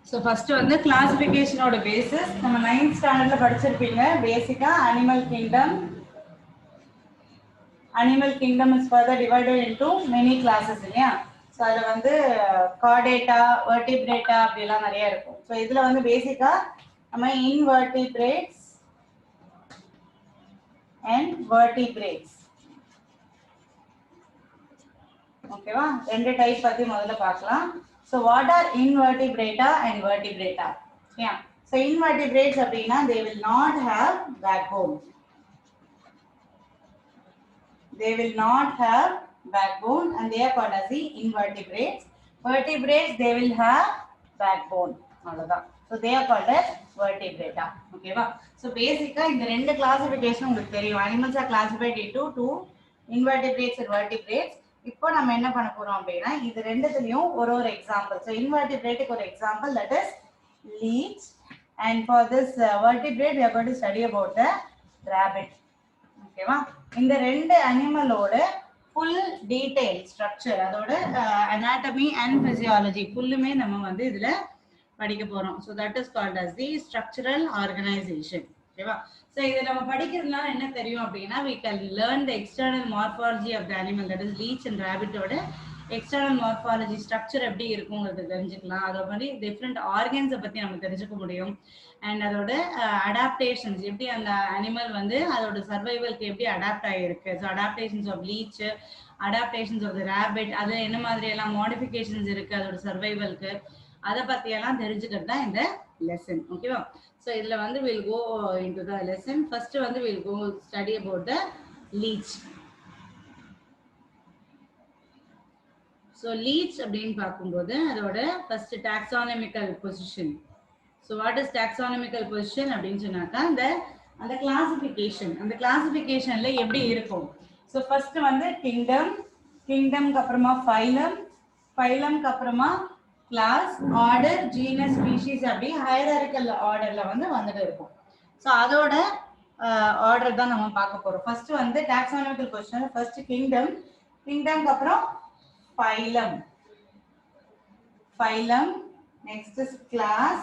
So first வந்து classification ஓட basis நம்ம 9th standardல படிச்சிருப்பீங்க பேசிக்கா animal kingdom is further divided into many classes இல்லையா. ஸோ அதில் வந்து கார்டேட்டா வெர்டிபிரேட்டா அப்படிலாம் நிறைய இருக்கும். ஸோ இதில் வந்து பேசிக்கா நம்ம இன்வெர்டிபிரேட்ஸ் அண்ட் வெர்டிபிரேட்ஸ் ஓகேவா, ரெண்டு டைப் பற்றி முதல்ல பார்க்கலாம். So what are invertebrata and vertebrata? Yeah. So invertebrates அப்படின்னா they will not have backbone. They will not have backbone and they are called as the invertebrates. Vertebrates they will have backbone. அவ்வளவுதான். So they are called as vertebrata. ஓகேவா. So basically இந்த ரெண்டு classification உங்களுக்கு தெரியும். Animals are classified into two, invertebrates and vertebrates. இப்போ நம்ம என்ன பண்ண போறோம் அப்படின்னா இது ரெண்டுத்துலயும் ஒரு எக்ஸாம்பிள். ஸோ இன்வெர்டிபிரேட்டுக்கு ஒரு example that is leech, and for this vertebrate we are going to study about the rabbit. ஓகேவா. இந்த ரெண்டு அனிமலோட ஃபுல் டீடைல் ஸ்ட்ரக்சர் அதோட anatomy and physiology ஃபுல்லுமே நம்ம வந்து இதுல படிக்க போறோம். So that is called as the structural organization. ஓகேவா. ஸோ இதை நம்ம படிக்கிறதுனால என்ன தெரியும் அப்படின்னா we can learn the external morphology of the animal, that is leech and rabbit ஓட எக்ஸ்டர்னல் மார்ஃபாலஜி ஸ்ட்ரக்சர் எப்படி இருக்குங்கிறது தெரிஞ்சுக்கலாம். அதே மாதிரி டிஃப்ரெண்ட் ஆர்கன்ஸை பற்றி நம்ம தெரிஞ்சுக்க முடியும். அண்ட் அதோட அடாப்டேஷன்ஸ் எப்படி அந்த அனிமல் வந்து அதோட சர்வைவலுக்கு எப்படி அடாப்ட் ஆகிருக்கு. So adaptations of leech, adaptations of the rabbit, அது என்ன மாதிரி எல்லாம் மாடிஃபிகேஷன்ஸ் இருக்குது அதோட சர்வைவலுக்கு, அதை பற்றியெல்லாம் தெரிஞ்சுக்கிறது தான் இந்த லெசன். ஓகேவா. ஸோ இதில் வந்து will go into the lesson. First வந்து will go study about the leech. So leech அப்படின்னு பார்க்கும்போது அதோட first taxonomical position. So what is taxonomical position அப்படின்னு சொன்னாக்கா அந்த கிளாசிஃபிகேஷன்ல எப்படி இருக்கும். ஸோ ஃபர்ஸ்ட் வந்து கிங்டம்க்கு அப்புறமா ஃபைலம்க்கு அப்புறமா கிளாஸ், ஆர்டர், ஜீனஸ், ஸ்பீஷீஸ் அப்படி ஹையரார்கிக்கல் ஆர்டர்ல வந்து வந்துட்டு இருக்கும். ஸோ அதோட ஆர்டர் தான் நம்ம பார்க்க போறோம். ஃபர்ஸ்ட் வந்து டாக்ஸானமிக்கல் பொசிஷன், ஃபர்ஸ்ட் கிங்டம்க்கு அப்புறம் phylum, next is class,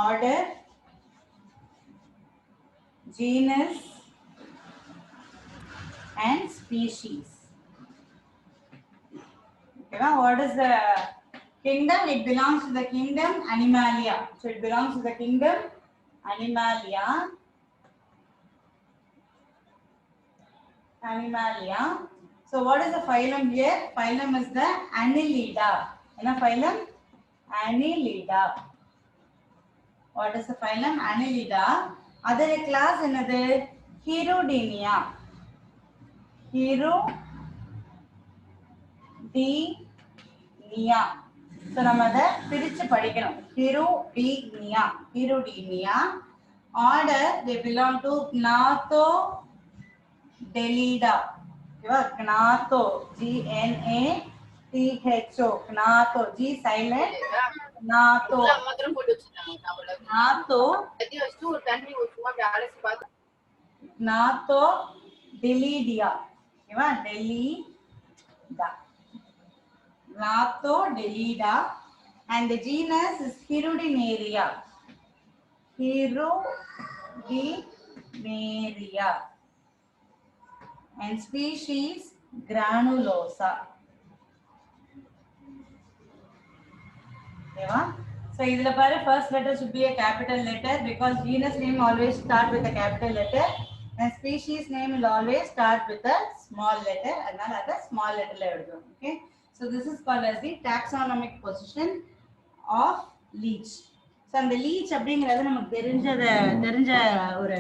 order, genus and species. Okay, what is the kingdom? It belongs to the kingdom Animalia. So it belongs to the kingdom Animalia. So what is the phylum here? Phylum is the Annelida. Enna phylum? Annelida. What is the phylum? Annelida. Other class enadhu? Hirudinea. So நம்ம அதை பிரிச்சு படிக்கணும். Hirudinea. Order they belong to Gnathodelida. Gnatho, Gnatho, Gnatho, G silent, Gnatho, Gnathodelidia, Gnathodelida, and the genus is Hirudinaria. And species Granulosa. Okay, so idhula paru first letter should be a capital letter because genus name always start with a capital letter and species name will always start with a small letter, adnala adha small letter la eduthu. Okay, so this is called as the taxonomic position of leech. So and the leech அப்படிங்கிறது நமக்கு தெரிஞ்ச ஒரு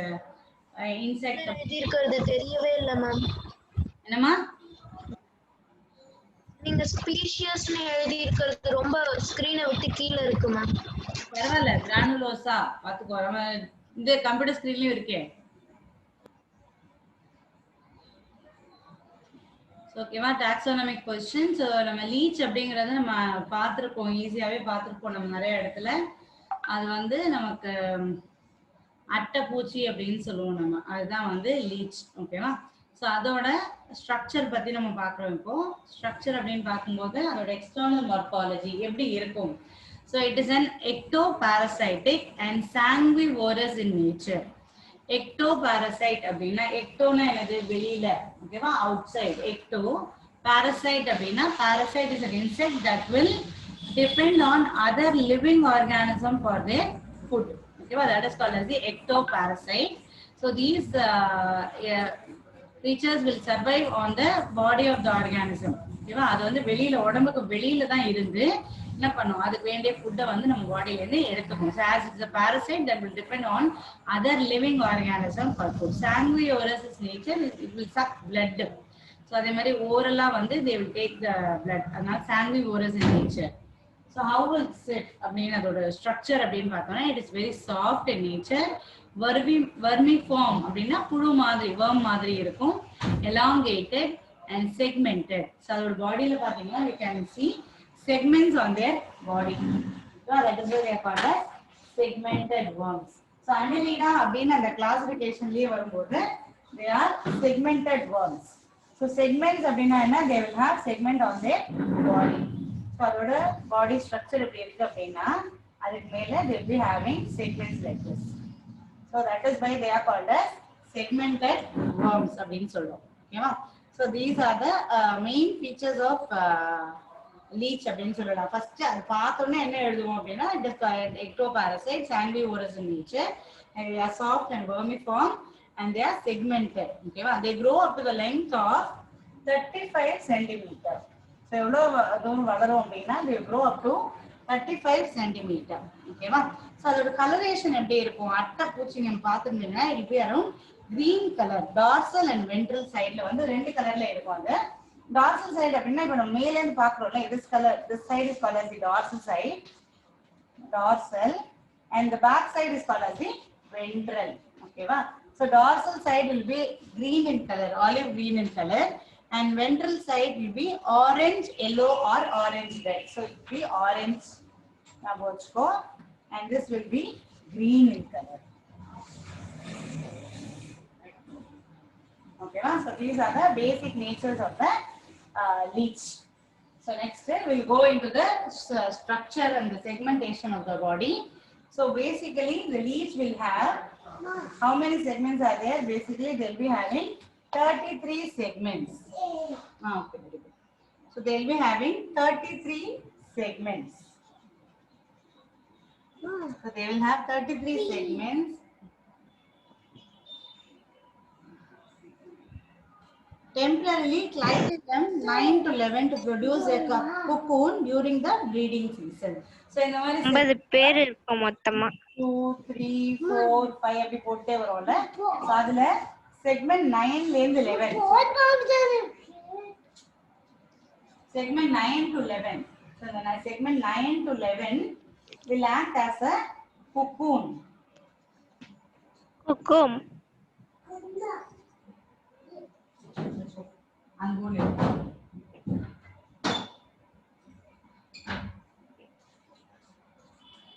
insect இருக்கிறது தெரியவே இல்ல ma'am. என்னமா நீங்க ஸ்பீஷியஸ்னு எழுதி இருக்கிறது ரொம்ப ஸ்கிரீனை விட்டு கீழ இருக்கு மேம். பரவாயில்ல, கிரானுலோசா பாத்துக்கோ, நம்ம இந்த கம்ப்யூட்டர் ஸ்கிரீன்லயும் இருக்கே. ஓகேவா. Taxonomic position. ஸோ நம்ம லீச் அப்படிங்கறத நம்ம பார்த்துருக்கோம், ஈஸியாவே பார்த்துருப்போம் நம்ம நிறைய இடத்துல. அது வந்து நமக்கு அட்டைப்பூச்சி அப்படின்னு சொல்லுவோம் நம்ம, அதுதான் வந்து லீச். ஓகேவா. ஸோ அதோட ஸ்ட்ரக்சர் பத்தி நம்ம பார்க்குறோம். இப்போ ஸ்ட்ரக்சர் அப்படின்னு பார்க்கும்போது அதோட எக்ஸ்டர்னல் மார்பாலஜி எப்படி இருக்கும். So it is an ectoparasitic and sanguivorous in nature. Ectoparasite அப்படின்னா எக்டோனா என்னது வெளியில, ஓகேவா, அவுட் சைட். எக்டோ parasite அப்படின்னா parasite is an insect that will depend on other living organism for their food. Okay, that is called as the ectoparasite. So these creatures will survive on the body of the organism. ஓகேவா, அது வந்து வெளியில உடம்புக்கு வெளியில தான் இருந்து என்ன பண்ணும், அதுக்கு வேண்டிய ஃபுட்டை வந்து நம்ம பாடியில இருந்து எடுத்துக்கும். So as it's a parasite that will depend on other living organism for food. Sanguivorous is nature, it will suck blood. So அதே மாதிரி ஓரலா வந்து they will take the blood. அதனால sanguivorous in nature. So how will it அப்படின்னு அதோட structure அப்படின்னு பார்த்தோம்னா it is very soft in nature. Vermiform அப்படின்னா புழு மாதிரி, worm மாதிரி இருக்கும். Elongated and segmented. So அதோட பாடியில பாத்தீங்கன்னா we can see segments on their body. So that is why they are called as segmented worms. So annelida அப்படின்னு அந்த கிளாசிஃபிகேஷன்லயே வரும்போது they are segmented worms. So segments அப்படின்னா என்ன, they will have segment on their body. So அதோட body structure எப்படி இருக்கு அப்படின்னா அதுக்கு மேல they will be having segments like this. So that is why they are called as segmented worms அப்படின்னு சொல்றோம். ஓகேவா. So these are the main features of leech அப்படின்னு சொல்லலாம். ஃபர்ஸ்ட் அது பார்த்தோன்னே என்ன எழுதுவோம் அப்படின்னா it is ectoparasite, sanguivorous in nature, and they are soft and vermiform and they are segmented. Okay, they grow up to the length of 35 centimeter. So எவ்வளவு தூரம் வளரும் அப்படின்னா they grow up to 35 centimeter. ஓகேவா. So அதோட colouration எப்படி இருக்கும், அட்டை பூச்சி நம்ம பார்த்துருந்தீங்கன்னா it will be around green color. dorsal and ventral sideல வந்து ரெண்டு கலர்ல இருக்கும். அது dorsal side அப்படின்னா இப்போ நம்ம மேல இருந்து பார்க்குறோம்ல, this color, this side is called as the dorsal side, dorsal, and the back side is called as the ventral. ஓகேவா. So dorsal side will be green in color, olive green in color, and ventral side will be orange, yellow or orange red. So it will be orange, and this will be green in color. Okay, so these are the basic natures of the leech. So next we'll go into the structure and the segmentation of the body. So basically the leech will have, how many segments are there? Basically they'll be having 33 segments. Okay, very good. So they'll be having 33 segments. So they will have 33 segments. Temporarily climbing them 9 to 11 to produce a cocoon during the breeding season. So இந்த மாதிரி 50 பேர் இருக்கும் மொத்தமா. 2 3 4 5 அப்படி போட்டே வரும்ல. So அதுல segment 9 ல இருந்து 11. Segment 9 to 11. So the segment 9 to 11 will act as a cocoon. Cocoon.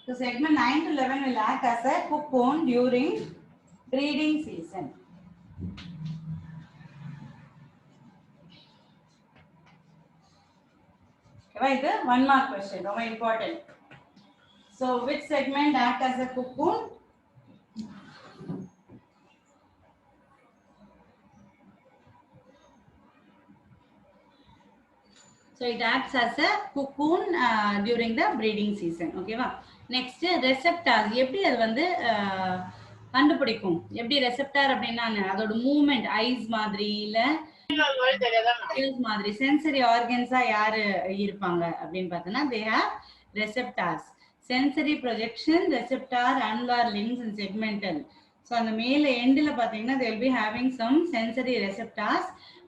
So segment 9 to 11 will act as a cocoon during breeding season. Right, one more question, very important. So which segment act as a cocoon? So it acts as a cocoon during the breeding season. Okay va. Next receptors. எப்படி அது வந்து கண்டுபிடிக்கும், எப்படி receptor அப்படின்னா அதோட movement ice மாதிரி இல்ல மாதிரி சென்சரி ஆர்கன்ஸா யாரு இருப்பாங்க அப்படின்னு பார்த்தோம்னா they have receptors. Sensory projection, receptor, annular links and segmental. So அந்த மேல எண்ட்ல பாத்தீங்கன்னா they will be having some sensory receptors,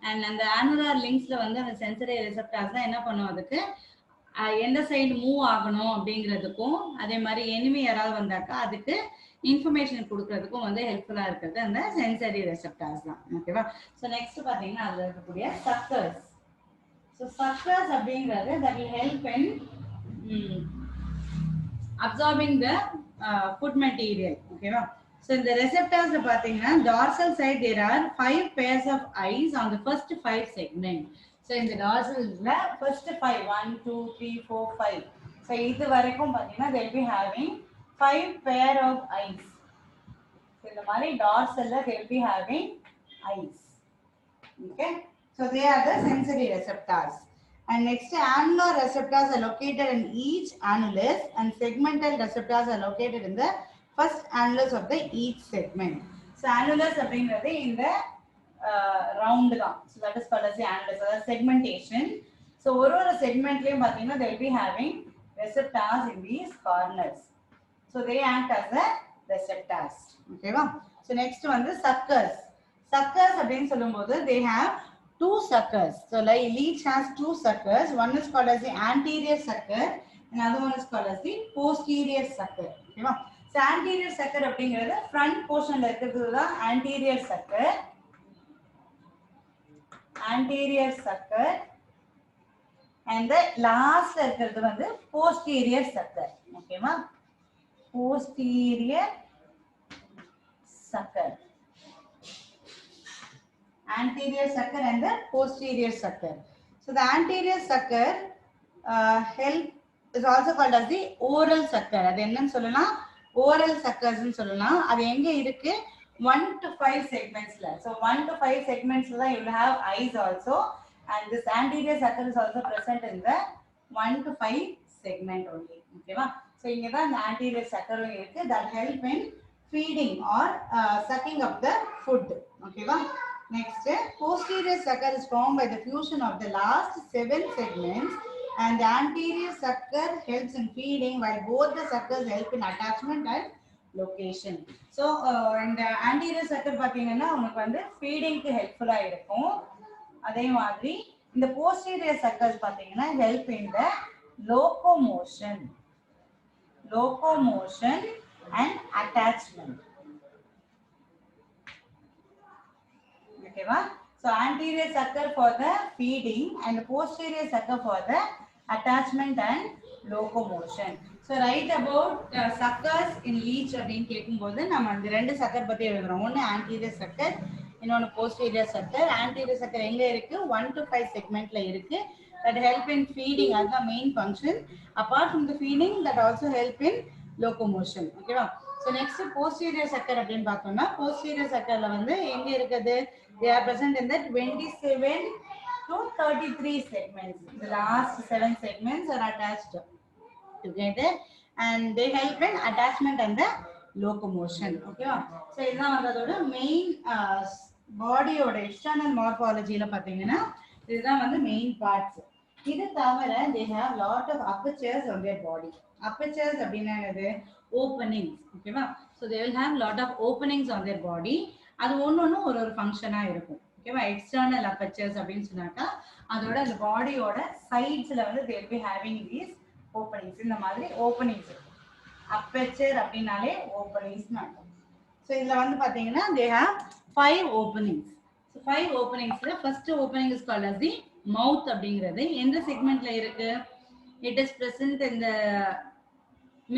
and அந்த annular linksல வந்து அந்த sensory receptors தான் என்ன பண்ணும், அதுக்கு எந்த சைடு மூவ் ஆகணும் அப்படிங்கிறதுக்கும் அதே மாதிரி எனிமி யாராவது வந்தாக்கா அதுக்கு இன்ஃபர்மேஷன் கொடுக்கறதுக்கும் வந்து ஹெல்ப்ஃபுல்லா இருக்கிறது அந்த சென்சரி ரெசெப்டார்ஸ் தான். ஓகேவா. ஸோ நெக்ஸ்ட் பாத்தீங்கன்னா அதுல இருக்கக்கூடிய சக்கர்ஸ். ஸோ சக்கர்ஸ் அப்படிங்கிறது that will help in absorbing the food material. ஓகேவா. So in the receptors பாத்தீங்கன்னா dorsal side there are 5 pairs of eyes on the first 5 segment. So in the dorsal first 5 1 2 3 4 5. So இது வரைக்கும் பாத்தீங்கன்னா they will be having 5 pair of eyes. So இந்த மாதிரி dorsal they will be having eyes. Okay, so they are the sensory receptors. And next, annular receptors are located in each annulus, and segmental receptors are located in the first annulus of the each segment. So annulus அப்படிங்கிறது இந்த round தான். So that is called as the annulus, or segmentation. So ஒரு segmentலயும் பாத்தீங்கன்னா they will be having receptors in these corners. So they act as the receptors. Okay va? So next one is suckers. Suckers அப்படின்னு சொல்லும்போது they have 2 suckers. So like leech has 2 suckers. One is called as the anterior sucker, another one is called as the posterior sucker. Okay va? So anterior sucker அப்படிங்கிறது front portionல இருக்கிறது தான் anterior sucker. Anterior sucker. And the last இருக்கிறது வந்து posterior sucker. Okay va? Posterior sucker. Anterior sucker and the posterior sucker. So the anterior sucker is also called as the oral sucker. அது என்னன்னு சொல்லலாம் oral suckers ன்னு சொல்லலாம். அது எங்க இருக்கு 1 to 5 segmentsல. So 1 to 5 segmentsல தான் you will have eyes also, and this anterior sucker is also present in the 1 to 5 segment only. Okay va? So இங்க தான் அந்த anterior sucker இருக்கு that help in feeding or sucking up the food. Okay va? Next, posterior sucker is formed by the fusion of the last 7 segments, and the anterior sucker helps in feeding while both the suckers help in attachment and location. So இந்த anterior sucker பாத்தீங்கன்னா உங்களுக்கு வந்து feeding க்கு helpful ஆ இருக்கும். அதே மாதிரி இந்த posterior suckers பாத்தீங்கன்னா help in the locomotion and attachment. Okay va? So anterior sucker for the feeding and the posterior sucker for the attachment and locomotion. So write about suckers in leech அப்படினு கேக்கும்போது நம்ம இந்த ரெண்டு sucker பத்தி எழுதுறோம். ஒன்னு anterior sucker, இன்னொன்னு posterior sucker. Anterior sucker எங்க இருக்கு 1 to 5 segmentல இருக்கு. That help in feeding as the main function. Apart from the feeding, that also help in locomotion. Okay va? So next posterior sucker அப்படினு பார்த்தோம்னா posterior suckerல வந்து எங்க இருக்குது they are present in the 27 to 33 segments. The last 7 segments are attached together and they help in attachment and the locomotion. Okay va? So இதுதான் வந்து அதோட main body ஓட external morphology ல பாத்தீங்கன்னா இதுதான் வந்து main parts. இது தவிர they have lot of apertures on their body. Apertures அப்படினா என்னது openings. Okay va? So they will have lot of openings on their body. அது ஒன்னொன்னு ஒரு ஃபங்க்ஷனா இருக்கும். ஓகேவா? எக்ஸ்டர்னல் அபர்ச்சர்ஸ் அப்படினு சொன்னாக்கா அதோட அந்த பாடியோட சைட்ஸ்ல வந்து they will be having these openings. இந்த மாதிரி openings இருக்கும். அபர்ச்சர் அப்படினாலே openings னு அர்த்தம். சோ இதுல வந்து பாத்தீங்கன்னா they have 5 openings. So 5 openings-ல first opening is called as the mouth அப்படிங்கிறது எந்த செக்மெண்ட்ல இருக்கு? It is present in the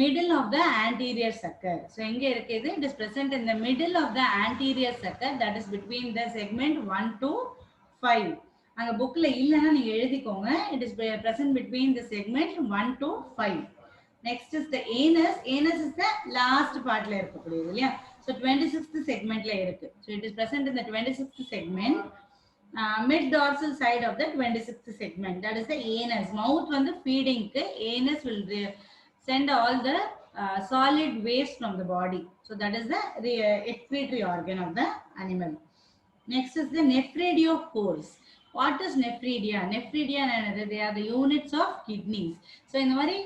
middle of the anterior sucker. So எங்க இருக்கு இது? It is present in the middle of the anterior sucker, that is between the segment 1 to 5. அங்க bookல இல்லனா நீங்க எழுதிக்கோங்க. It is present between the segment 1 to 5. Next is the anus. Anus is the last partல இருக்கக்கூடியது இல்லையா? So 26th segmentல இருக்கு. So it is present in the 26th segment, mid dorsal side of the 26th segment. That is the anus. Mouth வந்து feeding க்கு, anus will send all the solid waste from the body. So that is the excretory organ of the animal. Next is the nephridiophores. What is nephridia? Nephridia and they are the units of kidneys. So in the very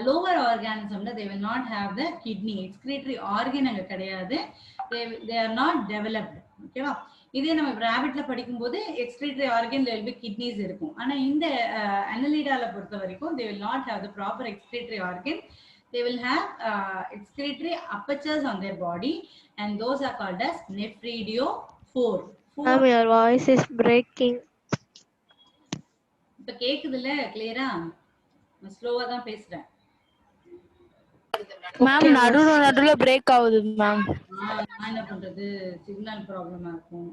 lower organism they will not have the kidney. Excretory organ அங்க கிடையாது. They are not developed. Okay va? இதே நம்ம rabbitல படிக்கும்போது excretory organ there will be kidneys இருக்கும். ஆனா இந்த annelidaல பொறுத்த வரைக்கும் they will not have the proper excretory organ. They will have excretory apertures on their body and those are called as nephridiophore. Ma'am, your voice is breaking. இப்ப கேக்குதுல கிளியரா? நான் ஸ்லோவா தான் பேசுறேன். மேம் நடுவுல பிரேக் ஆகுது மேம். நான் என்ன பண்றது சிக்னல் ப்ராப்ளமா இருக்கும்.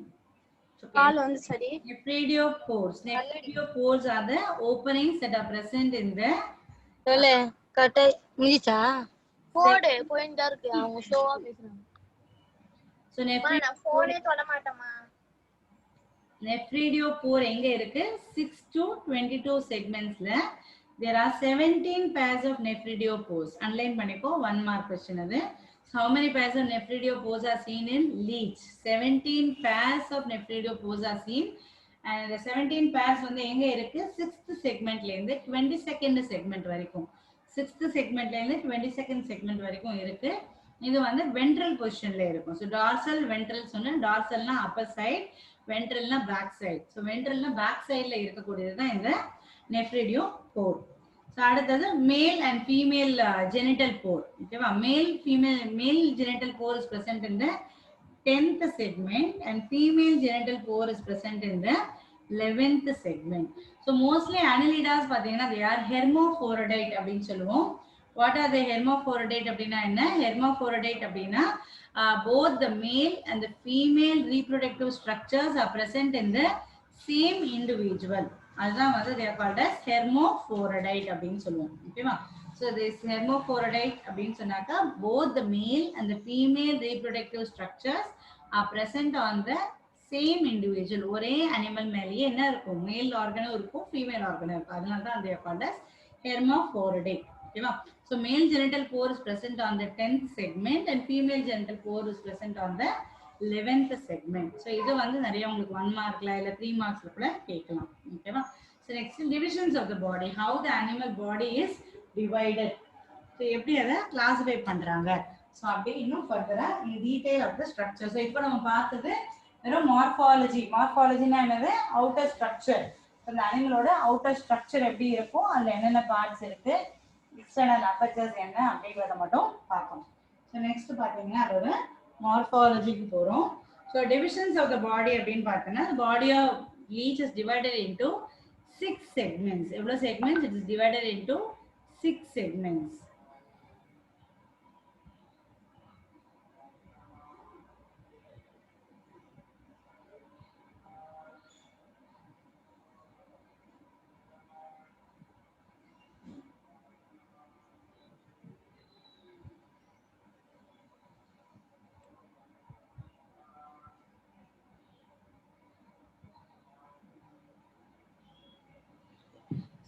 கால் வந்து சரி. Nephridopores. Nephridopores are the openings that are present in the சொல்லு கட்ட முடிச்சா போடு போயிட்டு தான் இருக்கு அவங்க ஷோவா பேசுறாங்க. so நான் போனே தொட மாட்டேமா. Nephridiopore எங்க இருக்கு 6 to 22 segmentsல there are 17 pairs of nephridiopores. Underline பண்ணிக்கோ 1 mark question அது. So how many pairs of nephridiopores are seen in leech? 17 pairs of nephridiopores are seen and the 17 pairs வந்து எங்க இருக்கு 6th segmentல இருந்து 22nd segment வரைக்கும் 6th segmentல இருந்து 22nd segment வரைக்கும் இருக்கு. இது வந்து ventral positionல இருக்கும். So dorsal ventral சொன்னா dorsalனா upper side, ventralனா back side. So ventralனா back sideல இருக்கக்கூடியது தான் இந்த nephridiopore. So அடுத்தது male and female genital pore. ஓகேவா male genital pore is present in the 10th segment and female genital pore is present in the 11th segment. So mostly annelidas பாத்தீங்கன்னா they are hermaphrodite அப்படின்னு சொல்லுவோம். What are the hermaphrodite அப்படின்னா என்ன? Hermaphrodite அப்படின்னா both the male and the female reproductive structures are present in the same individual. அதுதான் வந்து they are called as hermaphrodite அப்படின்னு சொல்லுவோம். ஓகேவா? So this hermaphrodite அப்படின்னு சொன்னாக்கா both the male and the female reproductive structures are present on the same individual. ஒரே animal மேலேயே என்ன இருக்கும்? மேல் ஆர்கனும் இருக்கும், ஃபீமேல் ஆர்கனும் இருக்கும். அதனால தான் they are called as hermaphrodite. ஓகேவா? So male genital pore is present on the 10th segment and female genital pore is present on the 11th segment. So இது வந்து நிறைய உங்களுக்கு 1 markல இல்ல 3 marksல கூட கேட்கலாம். ஓகேவா? So next divisions of the body, how the animal body is divided. So எப்படி அதை classify பண்றாங்க? So அப்படி இன்னும் further in detail of the structure. So இப்போ நம்ம பார்த்தது வெறும் மார்ஃபாலஜி. மார்ஃபாலஜினா என்னது? Outer structure. அந்த அனிமலோட அவுட்டர் ஸ்ட்ரக்சர் எப்படி இருக்கும், அதுல என்னென்ன பார்ட்ஸ் இருக்கு, எக்ஸ்டர்னல் அப்பர்ச்சர்ஸ் என்ன அப்படிங்கிறத மட்டும் பார்க்கணும். ஸோ நெக்ஸ்ட் பார்த்தீங்கன்னா அதோட மார்ஃபாலஜிக்கு போகிறோம். So divisions of the body அப்படின்னு பார்த்தோன்னா body of leech is divided into 6 segments. எவ்வளோ segments? It is divided into 6 segments.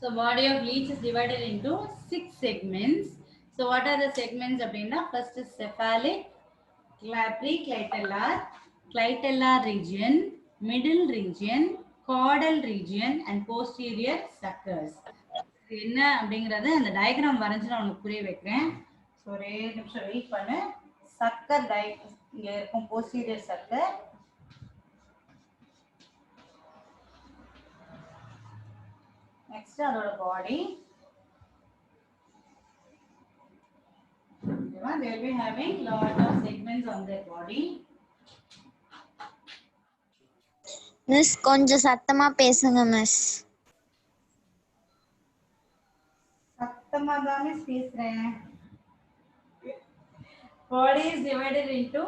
So body of leech is divided into 6 segments. So what are the segments அப்படின்னா first is cephalic, preclitellar, clitellar region, middle region, caudal region and posterior suckers. என்ன அப்படிங்கறது அந்த diagram வரைஞ்சு நான் உங்களுக்கு புரிய வைக்கிறேன். So ஒரே நிமிஷம் வெயிட் பண்ணு. சக்கர் இங்க இருக்கும் posterior sucker, next அதோட பாடி. They will be having lot of segments on their body. Miss கொஞ்சம் சத்தமா பேசுங்க மிஸ். சத்தமா தான் மிஸ் பேசுறேன். Body is divided into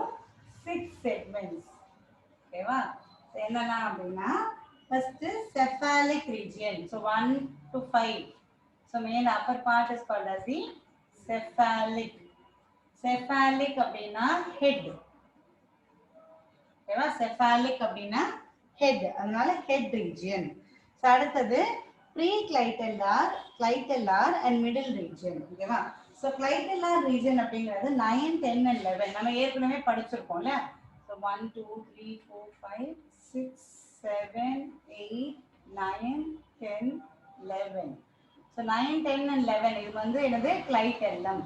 6 segments. ஓகேவா? என்னன்னா அப்படின்னா first is cephalic region. So 1 to 5. So main upper part is called as the cephalic. Cephalic அப்படின்னா head. ஓகேவா? cephalic அப்படின்னா head. அதனால head region. So அடுத்தது preclitellar, clitellar and middle region. ஓகேவா? So clitellar region அப்படிங்கிறது 9, 10 and 11 நம்ம ஏற்கனவே படிச்சிருக்கோம்ல. So 1 2 3 4 5 6 7 8 9 10 11. So 9 10 and 11 இது வந்து என்னது clitellum.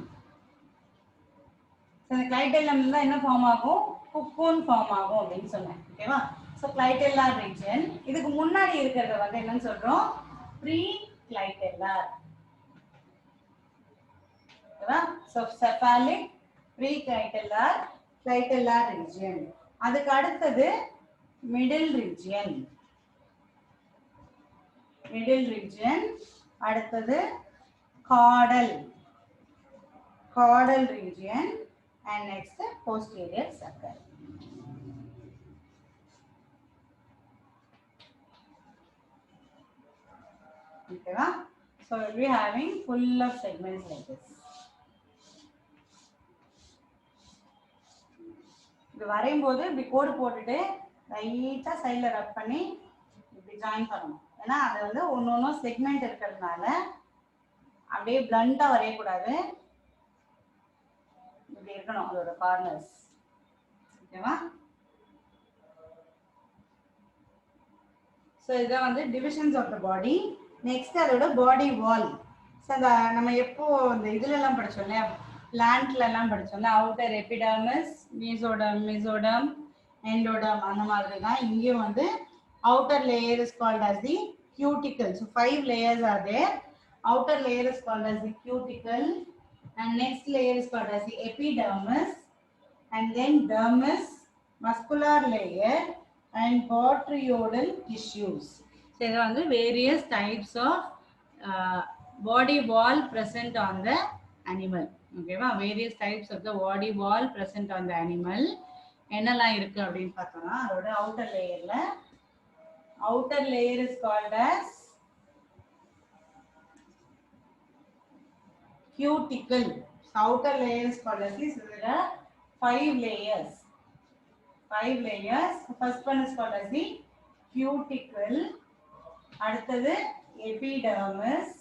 So இந்த clitellum தான் என்ன ஃபார்ம் ஆகும்? cocoon ஃபார்ம் ஆகும் அப்படின்னு சொன்னேன். ஓகேவா? So clitellar region. இதுக்கு முன்னாடி இருக்கிறது வந்து என்னன்னு சொல்றோம்? preclitellar. ஓகேவா? So cephalic, preclitellar, clitellar region. அதுக்கு அடுத்தது middle region. Middle region. அடுத்தது caudal. Caudal region. and next posterior sucker. Okay, so we'll be having full of segments like this. இது வரையும் போது இப்படி கோடு போட்டுட்டு லைட்டா சைடுல ரப் பண்ணி இப்படி ஜாயின் பண்ணணும். ஏன்னா அது வந்து ஒன்னொன்னும் செக்மெண்ட் இருக்கிறதுனால அப்படியே பிளண்டா வரையக்கூடாது. இப்படி இருக்கணும் அதோட கார்னர்ஸ். ஓகேவா? ஸோ இதான் வந்து divisions of the body. Next அதோட பாடி வால். ஸோ அந்த நம்ம எப்போ இந்த இதுல எல்லாம் படிச்சோம் இல்லையா, பிளான்ட்ல எல்லாம் படிச்சோம்ல, அவுட்டர் எபிடர்மிஸ், மீசோடம், எண்டோடம், அந்த மாதிரி தான் இங்கேயும் வந்து outer layer is called as the cuticle. So 5 layers are there. Outer layer is called as the cuticle, and next layer is called as the epidermis, and then dermis, muscular layer, and botryoidal tissues. So there are various types of body wall present on the animal. Okay va, various types of the body wall present on the animal. என்னெல்லாம் இருக்கு அப்படின்னு பார்த்தோம்னா அதோட outer layerல, outer layer is called as cuticle. So outer layer is called as this. There are 5 layers. 5 layers. First one is called as the cuticle. அடுத்தது epidermis.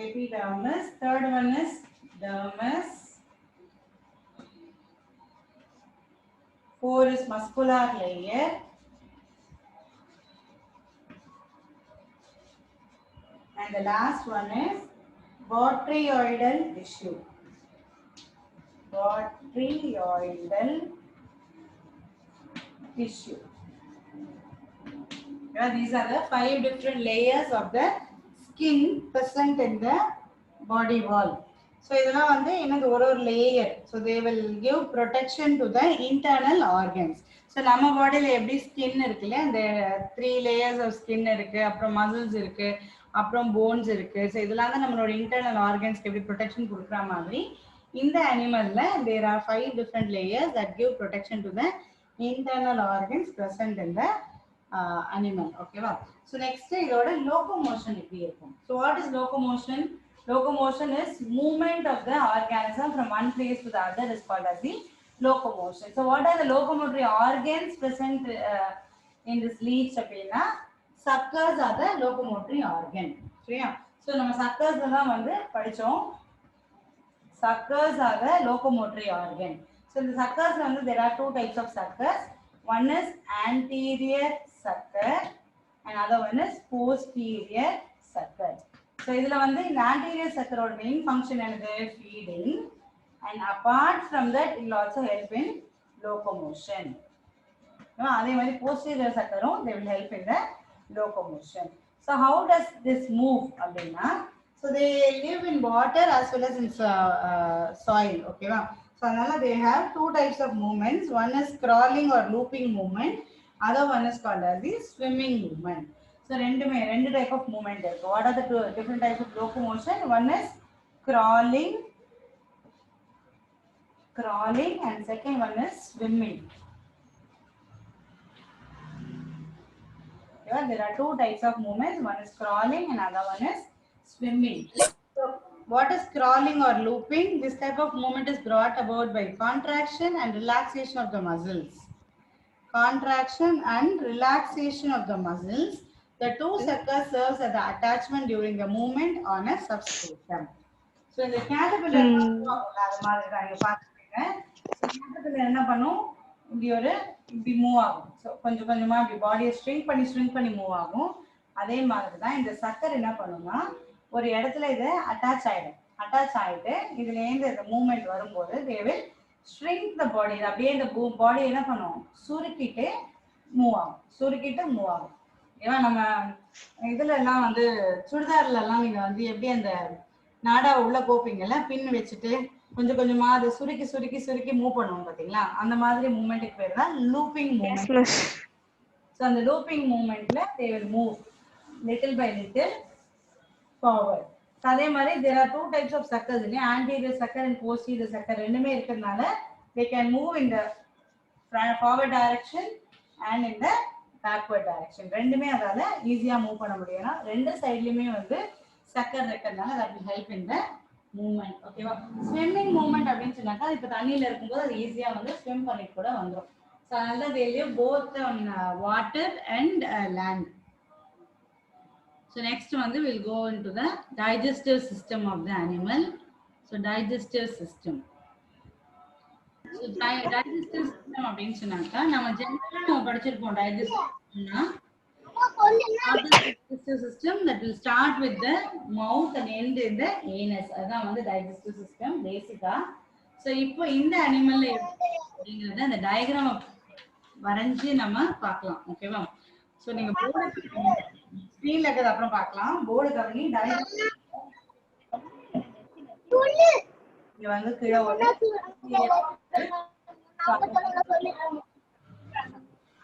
Epidermis. Third one is dermis. 4 is muscular layer. And the last one is botryoidal tissue. Botryoidal tissue. Yeah, these are the 5 different layers of the skin present in the body wall. So இதெல்லாம் வந்து என்னது ஒரு layer. So they will give protection to the internal organs. So நம்ம பாடியில எப்படி skin இருக்குல்ல, அந்த 3 layers of skin இருக்கு, அப்புறம் muscles இருக்கு, அப்புறம் போன்ஸ் இருக்கு. ஸோ இதெல்லாம் தான் நம்மளோட இன்டர்னல் ஆர்கன்ஸ்க்கு எப்படி ப்ரொடெக்ஷன் கொடுக்குற மாதிரி இந்த அனிமல்ல there are 5 different layers that give protection to the internal organs present in the animal. ஓகேவா? ஸோ நெக்ஸ்ட் இதோட லோகோமோஷன் எப்படி இருக்கும்? So what is locomotion? Locomotion is movement of the organism from one place to the other is called as the locomotion. So what are the locomotory organs present in this leaves அப்படின்னா suckers are the locomotory organ. சரியா? So நம்ம suckers எல்லாம் வந்து படிச்சோம். Suckers are the locomotory organ. So the suckers வந்து there are 2 types of suckers. One is anterior sucker and other one is posterior sucker. So இதுல வந்து இந்த anterior sucker ஓட main function என்னது? Feeding, and apart from that it will also help in locomotion. அதே மாதிரி posterior suckeரும் they will help in the locomotion. So how does this move அப்படின்னா, so they live in water as well as in soil. ஓகேவா? So அதனால they have 2 types of movements. One is crawling or looping movement, other one is called as the swimming movement. So ரெண்டு type of movement இருக்கு. What are the 2 different types of locomotion? One is crawling and second one is swimming. Yeah, there are 2 types of movements. One is crawling and other one is swimming. So what is crawling or looping? This type of movement is brought about by contraction and relaxation of the muscles. Contraction and relaxation of the muscles. The 2 suckers serves as the attachment during the movement on a substratum. So இந்த caterpillar அது மாதிரி தான் இங்க பாத்துக்கங்க. So caterpillar என்ன பண்ணும்? இப்படி move ஆகும். ஸோ கொஞ்சம் கொஞ்சமா இப்படி பாடியை ஸ்ட்ரிங்க் பண்ணி மூவ் ஆகும். அதே மாதிரி தான் இந்த சக்கர் என்ன பண்ணும்னா ஒரு இடத்துல இது அட்டாச் ஆயிட்டு இதுலேருந்து இந்த மூவ்மெண்ட் வரும்போது they will shrink the body. அப்படியே இந்த பாடி என்ன பண்ணும்? சுருக்கிட்டு மூவ் ஆகும். ஏன்னா நம்ம இதுல எல்லாம் வந்து சுடிதார்ல எல்லாம் நீங்க வந்து எப்படி அந்த நாடா உள்ள கோப்பீங்கல்ல, பின் வச்சுட்டு கொஞ்சம் கொஞ்சமா அதை சுருக்கி மூவ் பண்ணுவோம் பாத்தீங்களா? அந்த மாதிரி மூவ்மெண்ட்டுக்கு பேர் தான் லூப்பிங் மூவ்மெண்ட். ஸோ அந்த looping மூவ்மெண்ட்ல they will move little by little forward. அதே மாதிரி there are two types of suckers இல்லையா, anterior sucker and posterior sucker ரெண்டுமே இருக்கிறதுனால they can move in the forward direction and in the backward direction. ரெண்டுமே அதால ஈஸியா move பண்ண முடியும். ரெண்டு சைடுலயுமே வந்து சக்கர் இருக்கிறதுனால that will help in the movement. ஓகேவா? ஸ்விம்மிங் மூவ்மெண்ட் அப்படின்னு சொன்னாக்கா இப்ப தண்ணியில இருக்கும்போது அது ஈஸியா வந்து ஸ்விம் பண்ணிட்டு கூட வந்துரும். So அதனால they live both on water and land. So next one we'll go into the digestive system of the animal. So digestive system. So digestive system அப்படின்னு சொன்னாக்கா நம்ம ஜெனரலா நம்ம படிச்சிருப்போம் digestive system that will start with the mouth and end in the anus. அதான் வந்து digestive system பேசிக்கா. So இப்போ இந்த அனிமல்ல அப்படிங்கறத அந்த டயகிராம் வரைஞ்சி நம்ம பார்க்கலாம். ஓகேவா? சோ நீங்க போர்டு ஸ்கிரீன்ல இருக்கிறத அப்புறம் பார்க்கலாம். போர்டு கவனி டயகிராம் இங்க வந்து கீழே ஒரு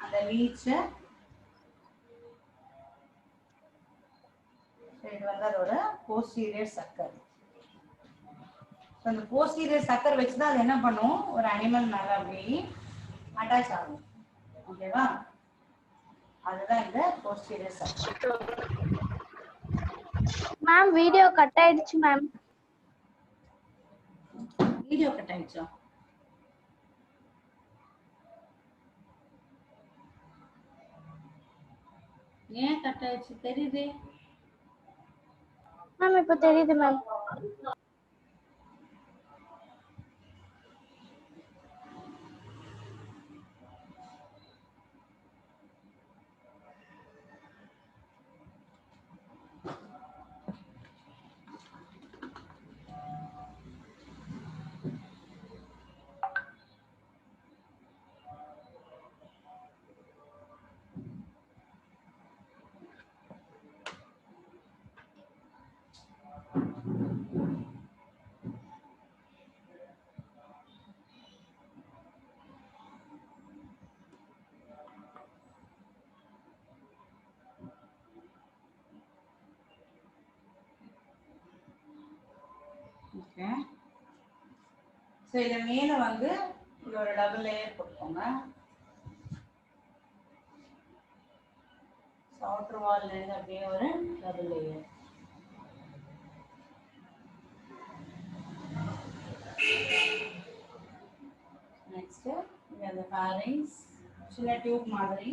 அந்த லீச் இது வந்து அதோட போஸ்டீரியர் சக்கர். அந்த போஸ்டீரியர் சக்கர் வச்சு தான் அது என்ன பண்ணும், ஒரு அனிமல் மேல அப்படி அட்டாச் ஆகும். ஓகேவா? அதுதான் இந்த போஸ்டீரியர் சக்கர். மேம் வீடியோ கட் ஆயிடுச்சு மேம். வீடியோ கட் ஆயிடுச்சா? ஏன் கட் ஆயிடுச்சு தெரியுது மேம் இப்போ தெரியுது மேம். ஓகே. சோ இத மேல வந்து இது ஒரு டபுள் லேயர் போட்டுக்கோங்க. அவுட்டர் வால்ல இருந்து அப்படியே ஒரு டபுள் லேயர். நெக்ஸ்ட் இது அந்த pharynx சின்ன டியூப் மாதிரி.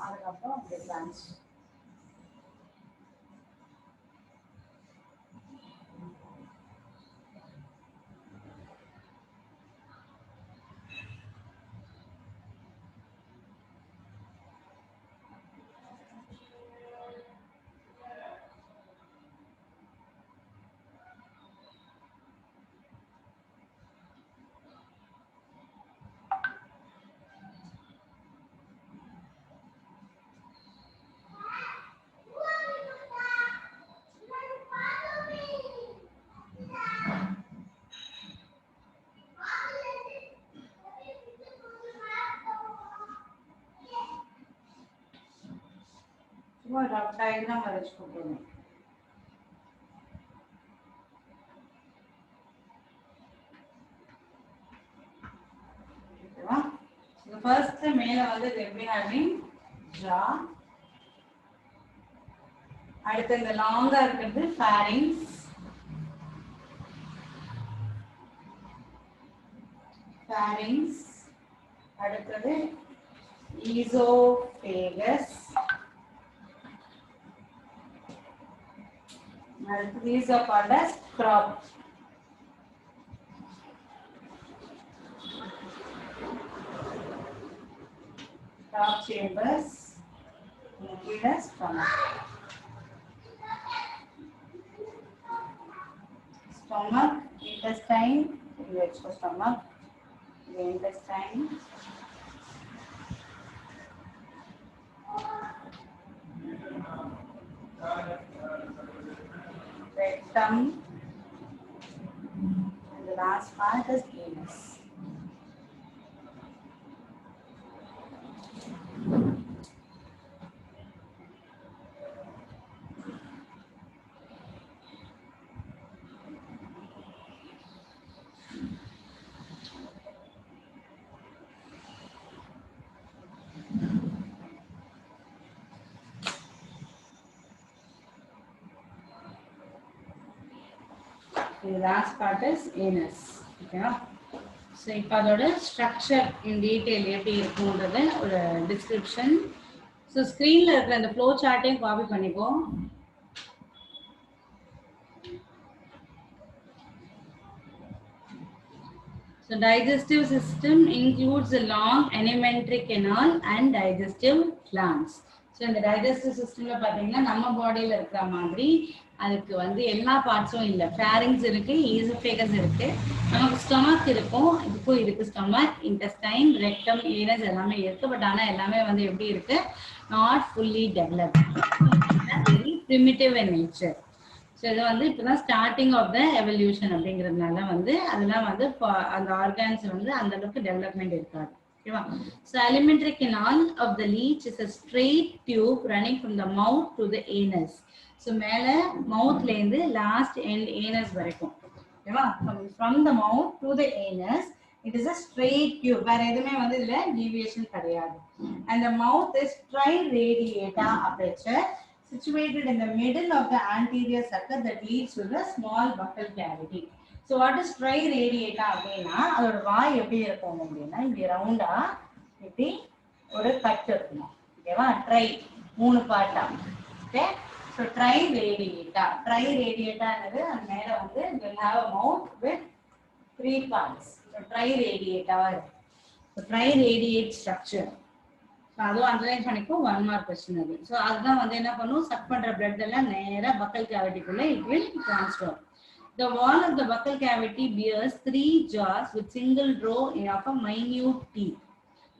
அதுக்கப்புறம் அப்படியே பிரான்ச். சும்மா ரஃப் டயக்ராம் வரைச்சு கொடுக்கணும். ஓகேவா? So first மேல வந்து they will be having jaw. அடுத்து இந்த லாங்கா இருக்கிறது pharynx. pharynx. அடுத்தது esophagus. These are called as crop. Crop chambers. Here is stomach. Stomach, intestine. Here is stomach. The intestine. Rectum, and the last part is anus. The last part is anus. Okay. So இப்போ அதோட structure in detail எப்படி இருக்கும்ன்றது ஒரு description. So ஸ்க்ரீனில் இருக்கிற அந்த flow சார்ட்டையும் copy பண்ணிக்கோ. So digestive system includes the long alimentary canal and digestive glands. So இந்த digestive systemல பாத்தீங்கன்னா நம்ம பாடியில இருக்கிற மாதிரி அதுக்கு வந்து எல்லா பார்ட்ஸும் இல்ல. pharynx இருக்கு, esophagus இருக்கு, நமக்கு stomach இருக்கும், இதுக்கும் இருக்கு stomach, intestine, rectum, anus எல்லாமே இருக்கு. பட் ஆனா எல்லாமே வந்து எப்படி இருக்கு? Not fully developed. Very primitive in nature. So இது வந்து இப்போதான் ஸ்டார்டிங் ஆஃப் த எவல்யூஷன் அப்படிங்கிறதுனால வந்து அதெல்லாம் வந்து அந்த ஆர்கான்ஸ் வந்து அந்த அளவுக்கு டெவலப்மெண்ட் இருக்காது. ஓகேவா? So alimentary canal of the leech is a straight tube running from the mouth to the anus. So மேலே மவுத்லேருந்து லாஸ்ட் எண்ட் ஏனஸ் வரைக்கும். ஓகேவா? From the mouth to the ஏனஸ் it is a straight tube. வேற எதுவுமே வந்து இதுல deviation கிடையாது. and the mouth is triradiata aperture situated in the middle of the anterior sucker that leads to the small buccal cavity. So what is triradiata அப்படினா அதோட வாய் எப்படி இருக்கும் அப்படினா இப்படி ரவுண்டா இப்படி ஒரு கட் இருக்கும். ஓகேவா? ட்ரை மூணு பார்ட்டா. ஓகே? So triradiata ன்றது அந்த மேல வந்து will have a mouth with 3 parts. So triradiata. So triradiate structure. அதுவும் அண்டர்லைன் பண்ணிக்கோ. 1 மார்க் கொஸ்டின் அது. ஸோ அதுதான் வந்து என்ன பண்ணும், சக் பண்ற பிளட் எல்லாம் நேரா பக்கல் கேவிட்டிக்குள்ள it will transfer. The wall of the buccal cavity bears 3 jaws with single row of a minute teeth.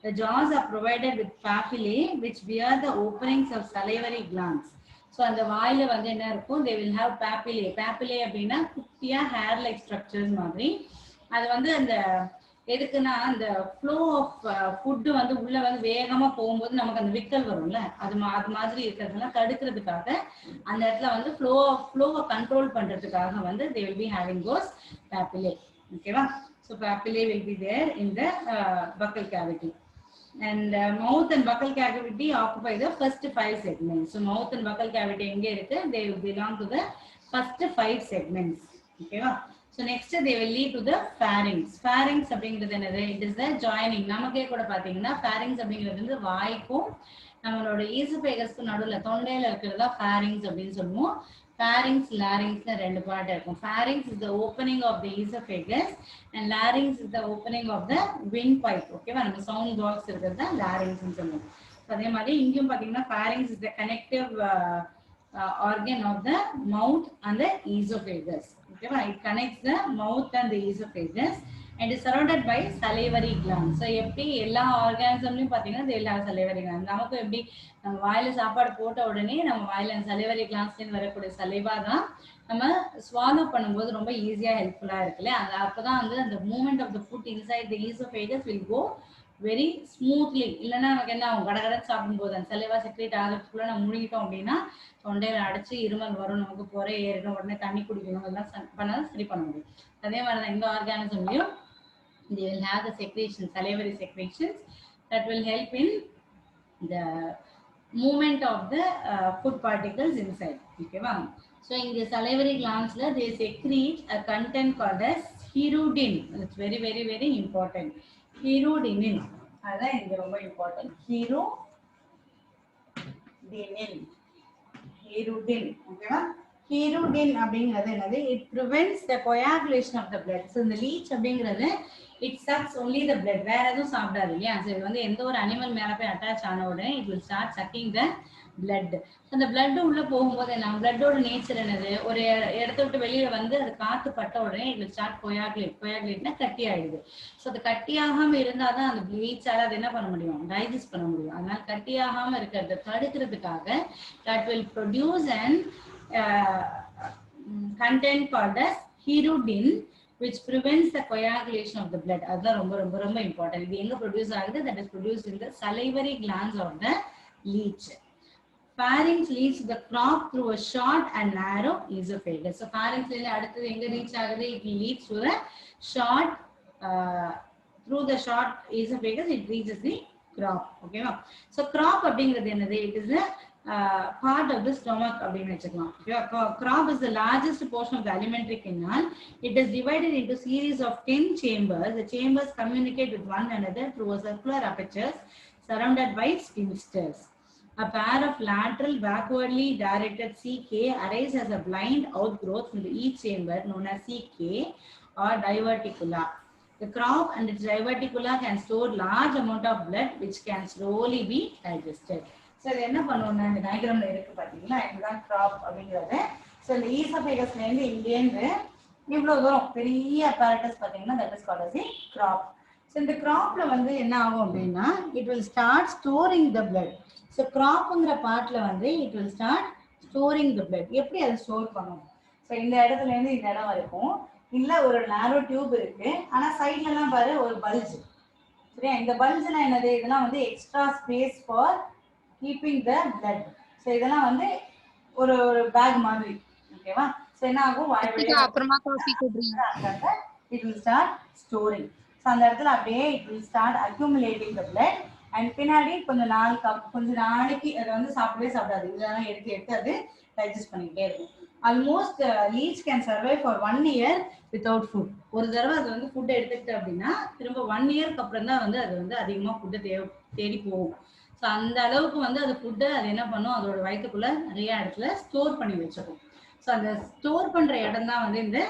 The jaws are provided with papillae which bear the openings of salivary glands. So அந்த வாயில வந்து என்ன இருக்கும், they will have papillae. papillae அப்படின்னா குட்டியா hair like structures மாதிரி. அது வந்து அந்த எதுக்குன்னா அந்த ஃப்ளோ ஆஃப் ஃபுட் வந்து உள்ள வந்து வேகமா போகும்போது நமக்கு அந்த விக்கல் வரும்ல, அது மாதிரி இருக்கிறதெல்லாம் தடுக்கிறதுக்காக அந்த இடத்துல வந்து ஃப்ளோவை கண்ட்ரோல் பண்றதுக்காக வந்து they will be having those papillae. ஓகேவா? so papillae will be there in the buccal cavity. and mouth and buccal cavity occupy the first 5 segments. so mouth and buccal cavity எங்க இருக்கு, they belong to the first 5 segments. ஓகேவா? So next they will lead to the pharynx. Pharynx அப்படிங்கிறது என்னது? It is the joining. நமக்கே கூட பாத்தீங்கன்னா pharynx அப்படிங்கிறது வந்து வாய்க்கும் நம்மளோட ஈசோஃபேகஸ்க்கு நடுவுல தொண்டையில இருக்கிறதா pharynx அப்படின்னு சொல்லுவோம். pharynx, larynx ரெண்டு பார்ட் இருக்கும். pharynx is the opening of the esophagus and larynx is the opening of the windpipe. ஓகேவா? நம்ம சவுண்ட் பாக்ஸ் இருக்கிறது தான் larynx ன்னு சொல்லுவோம். அதே மாதிரி இங்கேயும் பாத்தீங்கன்னா pharynx is the connective organ of the mouth and the esophagus. Okay, it connects the mouth and the esophagus and is surrounded by salivary glands. So எப்படி எல்லா ஆர்கானிசம்லயும் பாத்தீங்கன்னா they will have salivary glands. நமக்கு எப்படி நம்ம வாயில சாப்பாடு போட்ட உடனே நம்ம வாயில அந்த salivary glandsல இருந்து வரக்கூடிய சலைவா தான் நம்ம swallow பண்ணும்போது ரொம்ப ஈஸியா ஹெல்ப்ஃபுல்லா இருக்குல்ல. அது அப்பதான் வந்து அந்த movement of the food inside the esophagus will go very smoothly. இல்லைன்னா நமக்கு என்ன ஆகும், கடகடை சாப்பிடும்போது அந்த சலைவா செக்ரேட் ஆகிறதுக்குள்ள நம்ம முழுகிட்டோம் அப்படின்னா தொண்டையில அடைச்சு இருமல் வரும், நமக்கு குறை ஏறிடும், உடனே தண்ணி குடிக்கணும், எல்லாம் பண்ணாதான் சரி பண்ண முடியும். அதே மாதிரி தான் இந்த ஆர்கானிசம்லையும் they will have the secretions, salivary secretions that will help in the movement of the food particles inside. ஓகேவா? ஸோ இங்க salivary glandsல they secrete a content called as hirudin. It's very very very important. hirudinin. அதான் இங்க ரொம்ப important. hirudin. ஓகேவா? hirudin அப்படிங்கிறது என்னது? it prevents the coagulation of the blood. so இந்த leech அப்படிங்கிறது it sucks only the blood. வேற எதுவும் சாப்பிடாது இல்லையா? so இது வந்து எந்த ஒரு அனிமல் மேல போய் அட்டாச் ஆன உடனே it will start sucking the blood. அந்த blood உள்ள போகும்போது என்ன, bloodோட நேச்சர் என்னது, ஒரு இடத்த விட்டு வெளியில வந்து அது காத்து பட்ட உடனே it will start coagulate. coagulateனா கட்டி ஆயிடுது. ஸோ அது கட்டியாகாம இருந்தாதான் அந்த லீச்சால அது என்ன பண்ண முடியும், டைஜஸ்ட் பண்ண முடியும். அதனால கட்டியாகாம இருக்கிறத தடுக்கிறதுக்காக that will produce an content called as hirudin which prevents the coagulation of the blood. அதுதான் ரொம்ப ரொம்ப ரொம்ப இம்பார்ட்டன்ட். இது எங்க ப்ரொடியூஸ் ஆகுது? that is produced in the salivary glands of the leech. pharynx leads to the crop through a short and narrow esophagus. so pharynx ல அடுத்து எங்க ரீச் ஆகுது? it leads to a short through the short esophagus it reaches the crop. ஓகேவா? so crop அப்படிங்கிறது என்னது? it is a part of the stomach அப்படின்னு வச்சுக்கலாம். Crop is the largest portion of the alimentary canal. It is divided into series of 10 chambers. The chambers communicate with one another through a circular apertures surrounded by sphincters. A pair of lateral backwardly directed CK arise as a blind outgrowth from each chamber known as CK or diverticula. The crop and its diverticula can store large amount of blood which can slowly be digested. So இது என்ன பண்ணுவோம்னா இந்த டயகிராம்ல இருக்கு பாத்தீங்களா, இதுதான் crop அப்படிங்கிறது. So இந்த ஈசோஃபேகஸ்ல இருந்து இங்கேருந்து இவ்வளவு தூரம் பெரிய apparatus பாத்தீங்கன்னா that is called as the crop. So இந்த கிராப்ல வந்து என்ன ஆகும் அப்படின்னா it will start storing the blood. So கிராப்ங்கிற பார்ட்ல வந்து it will start storing the blood. எப்படி அது ஸ்டோர் பண்ணும்? ஸோ இந்த இடத்துல இருந்து இந்த இடம் வரைக்கும் இல்ல ஒரு நேரோ டியூப் இருக்கு, ஆனா சைட்ல எல்லாம் பாரு ஒரு பல்ஜ். சரியா? இந்த பல்ஜ்னா என்னது? இதெல்லாம் வந்து extra space for keeping the blood. So இதெல்லாம் வந்து ஒரு ஒரு பேக் மாதிரி. ஓகேவா? ஸோ என்ன ஆகும்? அப்புறமா காஃபி குடிங்க. It will start storing. So அந்த இடத்துல அப்படியே it will start accumulating the blood. And பின்னாடி கொஞ்ச நாளைக்கு அதை வந்து சாப்பிடவே சாப்பிடாது, இதெல்லாம் எடுத்து எடுத்து அது டைஜஸ்ட் பண்ணிக்கிட்டே இருக்கும். Almost leech can survive for 1 year without food. ஒரு தடவை அது வந்து ஃபுட் எடுத்துக்கிட்டு அப்படின்னா திரும்ப 1 yearக்கு அப்புறம் தான் வந்து அது வந்து அதிகமாக ஃபுட்டை தேடி போகும். ஸோ அந்த அளவுக்கு வந்து அது ஃபுட்டை அது என்ன பண்ணும், அதோட வயிற்றுக்குள்ள நிறைய இடத்துல ஸ்டோர் பண்ணி வச்சிருக்கும். ஸோ அந்த ஸ்டோர் பண்ற இடம் தான் வந்து இந்த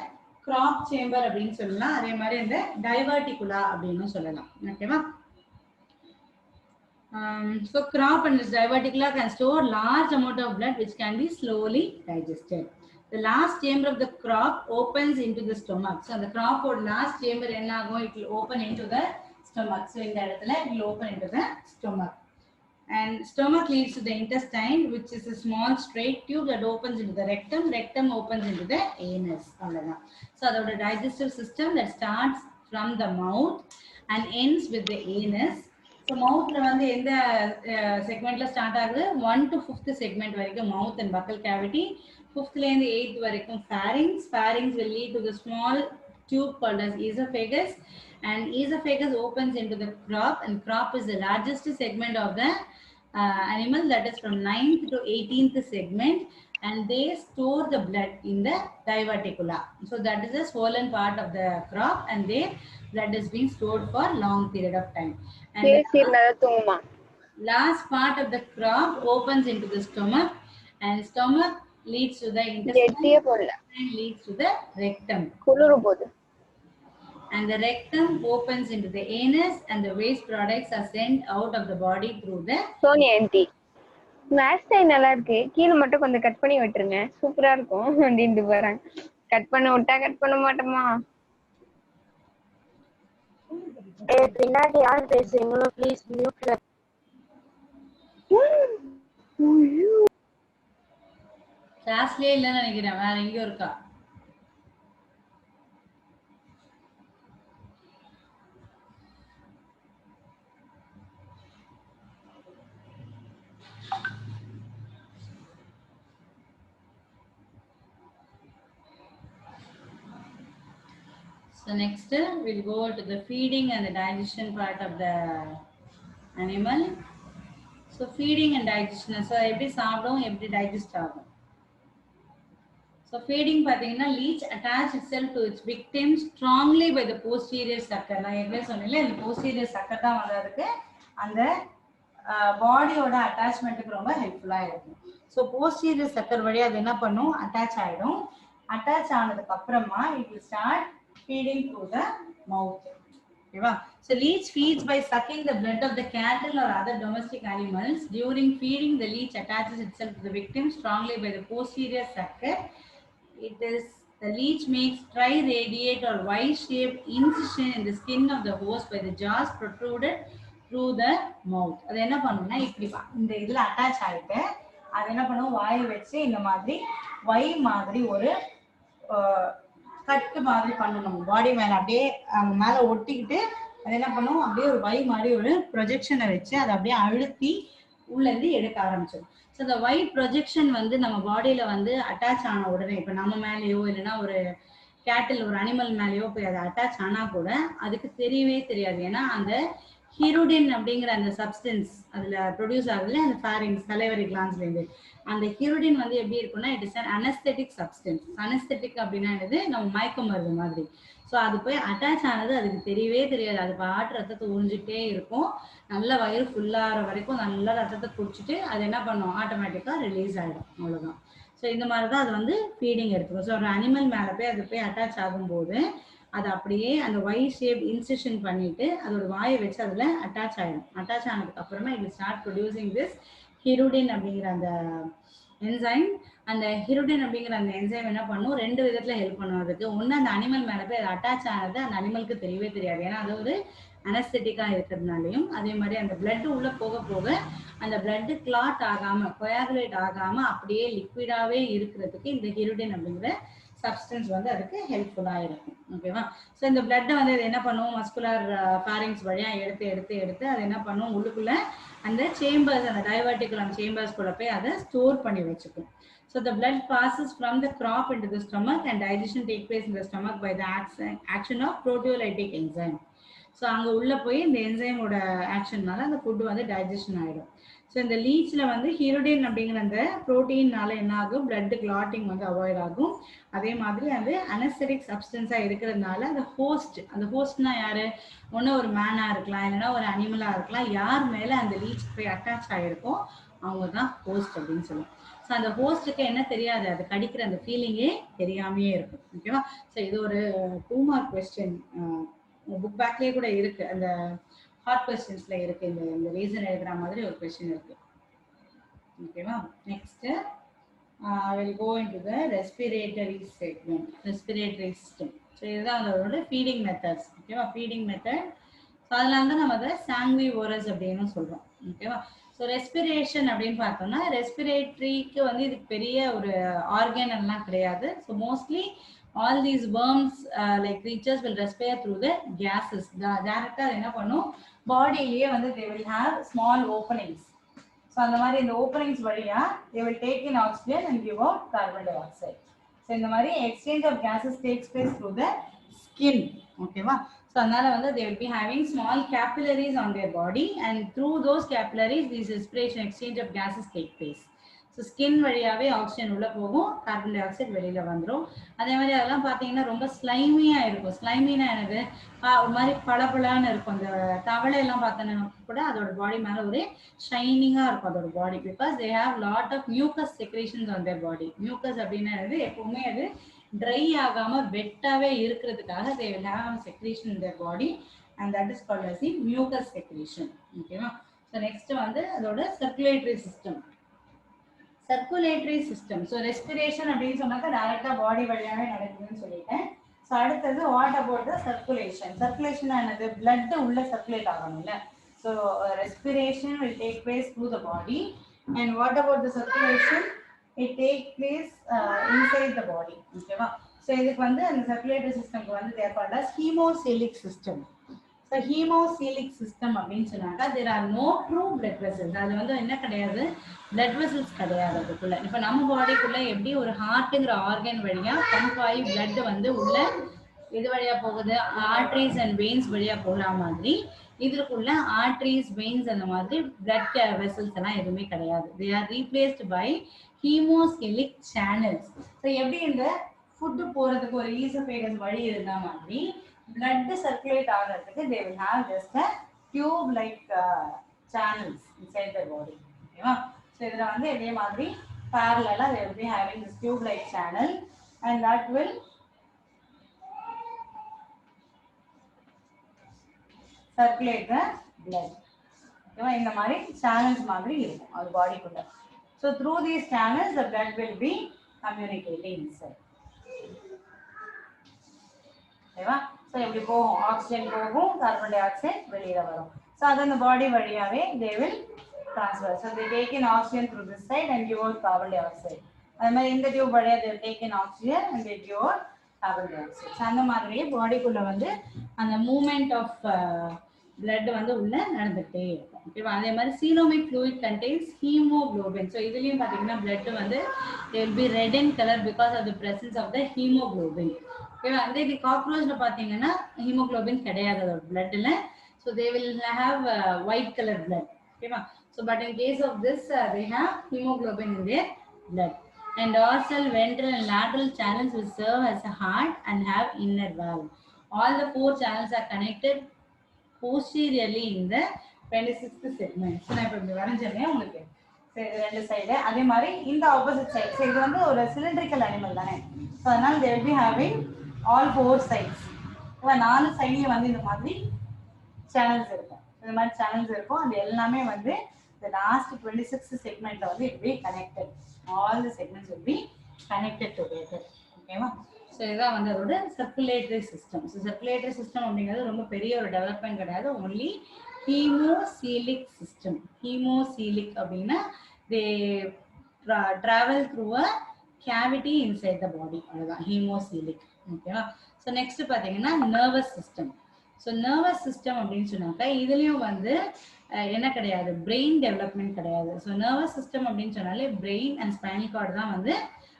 கிராப் சேம்பர் அப்படின்னு சொல்லலாம். அதே மாதிரி இந்த டைவர்டிகுலா அப்படின்னு சொல்லலாம். ஓகேவா? So crop and its diverticula can store large amount of blood which can be slowly digested. The last chamber of the crop opens into the stomach. So the crop or last chamber enna agum, it will open into the stomach. So in that it will open into the stomach. And stomach leads to the intestine, which is a small straight tube that opens into the rectum. Rectum opens into the anus. So the digestive system that starts from the mouth and ends with the anus. So mouthல வந்து எந்த செக்மெண்ட்ல start ஆகுது? 1 to 5th segment வரைக்கும் mouth and buccal cavity. 5thல இருந்து 8th வரைக்கும் pharynx. Pharynx will lead to the small tube called as esophagus, and esophagus opens into the crop, and crop is the largest segment of the animal, that is from 9th to 18th segment, and they store the blood in the diverticula. So that is the swollen part of the crop, and their blood is being stored for long period of time. And last part of the crop opens into the stomach, and stomach leads to the intestine and leads to the rectum. And the rectum opens into the anus, and the waste products are sent out of the body through the Sonia aunty. Maths time நல்லா இருக்கு, கீழே மட்டும் கொஞ்சம் cut பண்ணி விட்டுருங்க, சூப்பரா இருக்கும் அப்படின்ட்டு போறாங்க. கட் பண்ண விட்டா கட் பண்ண மாட்டோமா? பின்னாடி யார் பேசுறீங்களோ ப்ளீஸ் மியூட்ல. கிளாஸ்லயே இல்லைன்னு நினைக்கிறேன், வேற எங்கேயோ இருக்கா? So next we'll go to the feeding and the digestion part of the animal. So feeding and digestion. So எப்படி சாப்பிடும், எப்படி டைஜஸ்ட் ஆகும்? So feeding பாத்தீங்கன்னா leech attach itself to its victim strongly by the posterior sucker. நான் ஏற்கனவே சொன்னேன்ல, இந்த posterior sucker தான் வந்து அதுக்கு அந்த பாடியோட அட்டாச்மெண்ட்டுக்கு ரொம்ப ஹெல்ப்ஃபுல்லா இருக்கும். ஸோ posterior sucker வழியா அது என்ன பண்ணும், அட்டாச் ஆயிடும். அட்டாச் ஆனதுக்கு அப்புறமா it will start feeding through the mouth. Okay, so leech feeds by sucking the blood of the cattle or other domestic animals. During feeding, the leech attaches itself to the victim strongly by the posterior sucker. The leech makes tri-radiate or Y-shaped incision in the skin of the host by the jaws protruded through the mouth. அது என்ன பண்ணும்னா இப்படி இந்த இதுல attach ஆயிட்டு அது என்ன பண்ணும், வாய் வச்சு இந்த மாதிரி Y மாதிரி ஒரு கட்டு மாதிரி பண்ணணும். பாடி மேல அப்படியே அவங்க மேல ஒட்டிக்கிட்டு அது என்ன பண்ணும், அப்படியே ஒரு Y மாதிரி ஒரு ப்ரொஜெக்ஷனை வச்சு அதை அப்படியே அழுத்தி உள்ள இருந்து எடுக்க ஆரம்பிச்சிடும். ஸோ இந்த Y ப்ரொஜெக்ஷன் வந்து நம்ம பாடியில வந்து அட்டாச் ஆன உடனே, இப்போ நம்ம மேலேயோ இல்லைன்னா ஒரு கேட்டில் ஒரு அனிமல் மேலேயோ போய் அதை அட்டாச் ஆனா கூட அதுக்கு தெரியவே தெரியாது. ஏன்னா அந்த ஹிருடின் அப்படிங்கிற அந்த சப்ஸ்டன்ஸ் அதுல ப்ரொடியூஸ் ஆகுதுல அந்த ஃபேரிங்ஸ் சலைவரி கிளான்ஸ்ல இருந்து அந்த ஹிருடின் வந்து எப்படி இருக்கும்னா it is an anesthetic substance. anesthetic அப்படின்னா என்னது நம்ம மயக்க மருந்து மாதிரி. ஸோ அது போய் அட்டாச் ஆனது அதுக்கு தெரியவே தெரியாது. அது பாட்டு ரத்தத்தை உறிஞ்சிட்டே இருக்கும். நல்ல வயிறு ஃபுல்லாகிற வரைக்கும் நல்லா ரத்தத்தை குடிச்சிட்டு அது என்ன பண்ணும் ஆட்டோமேட்டிக்காக ரிலீஸ் ஆகிடும். அவ்வளோதான். ஸோ இந்த மாதிரி தான் அது வந்து ஃபீடிங் எடுத்துக்கும். ஸோ ஒரு அனிமல் மேலே போய் அது போய் அட்டாச் ஆகும்போது அது அப்படியே அந்த ஒய் ஷேப் இன்சிஷன் பண்ணிட்டு அதோட வாயை வச்சு அதில் அட்டாச் ஆகிடும். அட்டாச் ஆனதுக்கு அப்புறமா இது ஸ்டார்ட் ப்ரொடியூசிங் திஸ் ஹிருடின் அப்படிங்கிற அந்த என்சைம். அந்த ஹிருடின் அப்படிங்கிற அந்த என்சைம் என்ன பண்ணும், 2 விதத்துல ஹெல்ப் பண்ணும் அதுக்கு. ஒன்று அந்த அனிமல் மேலே போய் அது அட்டாச் ஆனது அந்த அனிமலுக்கு தெரியவே தெரியாது. ஏன்னா அது ஒரு அனஸ்தெட்டிக்காக இருக்கிறதுனாலையும் அதே மாதிரி அந்த பிளட் உள்ள போக போக அந்த பிளட் கிளாட் ஆகாம கொயாகுலேட் ஆகாம அப்படியே லிக்விடாவே இருக்கிறதுக்கு இந்த ஹிருடின் அப்படிங்கிற சப்ஸ்டன்ஸ் வந்து அதுக்கு ஹெல்ப்ஃபுல்லாக இருக்கும். ஓகேவா? ஸோ இந்த பிளட்டை வந்து அது என்ன பண்ணும், மஸ்குலர் ஃபேரிங்ஸ் வழியாக எடுத்து அது என்ன பண்ணும், உள்ளுக்குள்ள அந்த சேம்பர்ஸ் அந்த டைவர்டிகுலம் சேம்பர்ஸ்குள்ள போய் அதை ஸ்டோர் பண்ணி வச்சுக்கும். So the blood passes from the crop into the stomach and digestion take place in the stomach by the action of proteolytic enzyme. So அங்கே உள்ளே போய் இந்த என்சைமோட ஆக்ஷன்னால அந்த ஃபுட்டு வந்து டைஜஷன் ஆகிடும். ஸோ இந்த லீச்சில் வந்து ஹிருடின் அப்படிங்கிற அந்த ப்ரோட்டீன்னால என்ன ஆகும், பிளட் கிளாட்டிங் வந்து அவாய்ட் ஆகும். அதே மாதிரி அது அனஸ்தெட்டிக் சப்ஸ்டன்ஸாக இருக்கிறதுனால அந்த ஹோஸ்ட்னா யாரு, ஒன்று ஒரு மேனாக இருக்கலாம் இல்லைன்னா ஒரு அனிமலாக இருக்கலாம். யார் மேலே அந்த லீச் போய் அட்டாச் ஆகிருக்கோ அவங்க தான் ஹோஸ்ட் அப்படின்னு சொல்லுவோம். ஸோ அந்த ஹோஸ்ட்டுக்கு என்ன தெரியாது, அது கடிக்கிற அந்த ஃபீலிங்கே தெரியாமையே இருக்கும். ஓகேவா? ஸோ இது ஒரு 2 மார்க் கொஸ்டின் புக் பேக்லேயே கூட இருக்கு, அந்த ஹார்ட் கொஸ்டின்ஸ்ல இருக்கு. இந்த ரீசன் எழுதுற மாதிரி ஒரு கொஸ்டின் இருக்கு. ஓகேவா? Next will go into the respiratory segment, respiratory system. So இதுதான் அதோட ஃபீடிங் மெத்தட்ஸ். ஓகேவா? Feeding method. ஸோ அதனால தான் நம்ம அதை சாங்விவோரஸ் அப்படின்னு சொல்றோம். ஓகேவா? ஸோ ரெஸ்பிரேஷன் அப்படின்னு பார்த்தோம்னா ரெஸ்பிரேட்டரிக்கு வந்து இதுக்கு பெரிய ஒரு ஆர்கன் எல்லாம் கிடையாது. So mostly all these worms like creatures will respire through the gases. Directly அது என்ன பண்ணும், பாடியிலேயே வந்து they will have small openings. So அந்த மாதிரி இந்த ஓப்பனிங்ஸ் வழியா they will take in oxygen and give out carbon dioxide. So இந்த மாதிரி exchange of gases takes place through the skin. ஓகேவா? ஸோ அதனால வந்து they will be having small capillaries on their body and through those capillaries this respiration exchange of gases take place. So skin வழியாகவே oxygen உள்ளே போகும், carbon di oxide வெளியில் வந்துடும். அதே மாதிரி அதெல்லாம் பார்த்தீங்கன்னா ரொம்ப ஸ்லைமியாக இருக்கும். ஸ்லைமினா என்னது, ஒரு மாதிரி பளபளன்னு இருக்கும். அந்த தவளையெல்லாம் பார்த்தோன்னா கூட அதோட பாடி மேலே ஒரு ஷைனிங்காக இருக்கும் அதோட body. Because they have lot of mucus secretions on their body. Mucus அப்படின்னா என்னது, எப்பவுமே அது ட்ரை ஆகாமல் வெட்டாகவே இருக்கிறதுக்காக they will have secretion in their body and that is called as the mucus secretion. ஓகேவா? ஸோ நெக்ஸ்ட் வந்து அதோட circulatory system. Circulatory system. So respiration அப்படின்னு சொன்னாக்கா டைரக்டா பாடி வழியாகவே நடக்குதுன்னு சொல்லிட்டேன். ஸோ அடுத்தது what about the circulation. Circulation என்னது, பிளட் உள்ள சர்க்குலேட் ஆகணும்ல. So respiration will take place through the body and what about the circulation it take place inside the body. ஓகேவா? ஸோ இதுக்கு வந்து அந்த சர்க்குலேட்டரி சிஸ்டம்க்கு வந்து தேவைப்பட haemocoelic system. So haemocoelic system அப்படின்னு சொன்னாக்கா there are no true blood vessels. அது வந்து என்ன கிடையாது, blood vessels கிடையாது அதுக்குள்ள. இப்போ நம்ம பாடிக்குள்ள எப்படி ஒரு ஹார்ட்டுங்கிற ஆர்கன் வழியா பம்ப் ஆகி blood வந்து உள்ள இது வழியா போகுது, ஆர்டரிஸ் அண்ட் வெயின்ஸ் வழியா போகிற மாதிரி இதுக்குள்ள ஆர்டரிஸ் வெயின்ஸ் அந்த மாதிரி blood vessels எல்லாம் எதுவுமே கிடையாது. they are replaced by hemocylic channels. So எப்படி இந்த ஃபுட்டு போறதுக்கு ஒரு ஈசோஃபேகஸ் வழி இருந்த மாதிரி blood circulate ஆகிறதுக்கு they will have just a tube like channels inside the body. ஓகேவா? ஸோ இதில் வந்து இதே மாதிரி parallel they will be having this tube like channel and that will circulate the blood. ஓகேவா? இந்த மாதிரி channels மாதிரி இருக்கும் அது பாடிக்குள்ள. So through these channels the blood will be communicating inside. ஓகேவா? ஸோ எப்படி போகும், ஆக்சிஜன் போகும், கார்பன் டை ஆக்சைடு வெளியில வரும். ஸோ அது அந்த பாடி வழியாவே they will transfer. So they take in oxygen through this side and give out carbon dioxide. அதே மாதிரி இந்த டியூப் வழியா they will take in oxygen and they give out carbon dioxide. So அந்த மாதிரியே பாடிக்குள்ள வந்து அந்த மூவ்மெண்ட் ஆஃப் பிளட் வந்து உள்ள நடந்துகிட்டே இருக்கும். ஓகேவா? அதே மாதிரி genomic fluid contains haemoglobin. So இதுலயும் பாத்தீங்கன்னா பிளட் வந்து they will be red in color because of the presence of the hemoglobin. ஓகேவா? அந்த இது காக்ரோச்ல பாத்தீங்கன்னா ஹீமோகுளோபின் கிடையாது அதோட பிளட்ல. So they will have white color blood. Okay, so but in case of this, they have hemoglobin in their blood. And dorsal, ventral, and lateral channels will serve as a heart and have inner valve. All the 4 channels are connected posteriorly in the 26th segment. So நான் இப்ப இப்படி வரைஞ்சேனே உங்களுக்கு. சரி இது ரெண்டு side அதே மாதிரி இந்த ஆப்போசிட் சைடு. சோ இது வந்து ஒரு சிலிண்ட்ரிக்கல் அனிமல் தானே. சோ அதனால they will be having all 4 sides. இப்போ 4 சைடுலயும் வந்து இந்த மாதிரி சேனல்ஸ் இருக்கும். இந்த மாதிரி சேனல்ஸ் இருக்கும். அது எல்லாமே வந்து the last 26th segment வந்து it will be connected. All the segments will be connected together. ஓகேவா? ஸோ இதான் வந்து அதோட circulatory system. So circulatory system அப்படிங்கிறது ரொம்ப பெரிய ஒரு டெவலப்மெண்ட் கிடையாது. Only ஹீமோசீலிக் system. ஹீமோசீலிக் அப்படின்னா they travel through a cavity inside the body. அதுதான் ஹீமோசீலிக். ஓகேவா? ஸோ நெக்ஸ்ட் பார்த்தீங்கன்னா nervous system. So nervous system அப்படின்னு சொன்னாக்கா இதுலேயும் வந்து என்ன கிடையாது, பிரெயின் டெவலப்மெண்ட் கிடையாது. ஸோ நர்வஸ் சிஸ்டம் அப்படின்னு சொன்னாலே பிரெயின் அண்ட் ஸ்பைனல் கார்டு தான் வந்து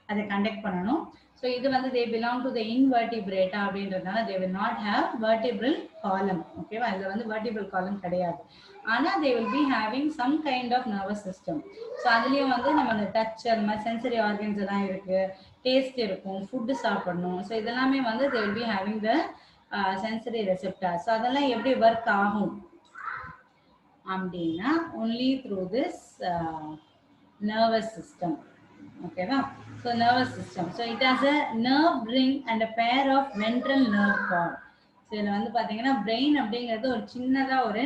அதை கண்டக்ட் பண்ணணும். ஸோ இது வந்து தே பிலாங் டு த இன்வெர்டிபிரேட்டா அப்படின்றதுனால they will not have vertebral column. ஓகேவா? இதில் வந்து வெர்டிபிரல் காலம் கிடையாது. ஆனால் they will be having some kind of nervous system. So அதுலேயும் வந்து நம்ம அந்த டச் அந்த மாதிரி சென்சரி ஆர்கன்ஸ் எல்லாம் இருக்குது, டேஸ்ட் இருக்கும், ஃபுட்டு சாப்பிடணும். ஸோ இதெல்லாமே வந்து தே will be having the sensory receptor. So அதெல்லாம் எப்படி ஒர்க் ஆகும் அப்படின்னா only through this nervous system. ஓகேவா? So nervous system. So it has a nerve ring and a pair of ventral nerve cord. So இதுல வந்து பாத்தீங்கன்னா brain அப்படிங்கிறது ஒரு சின்னதா ஒரு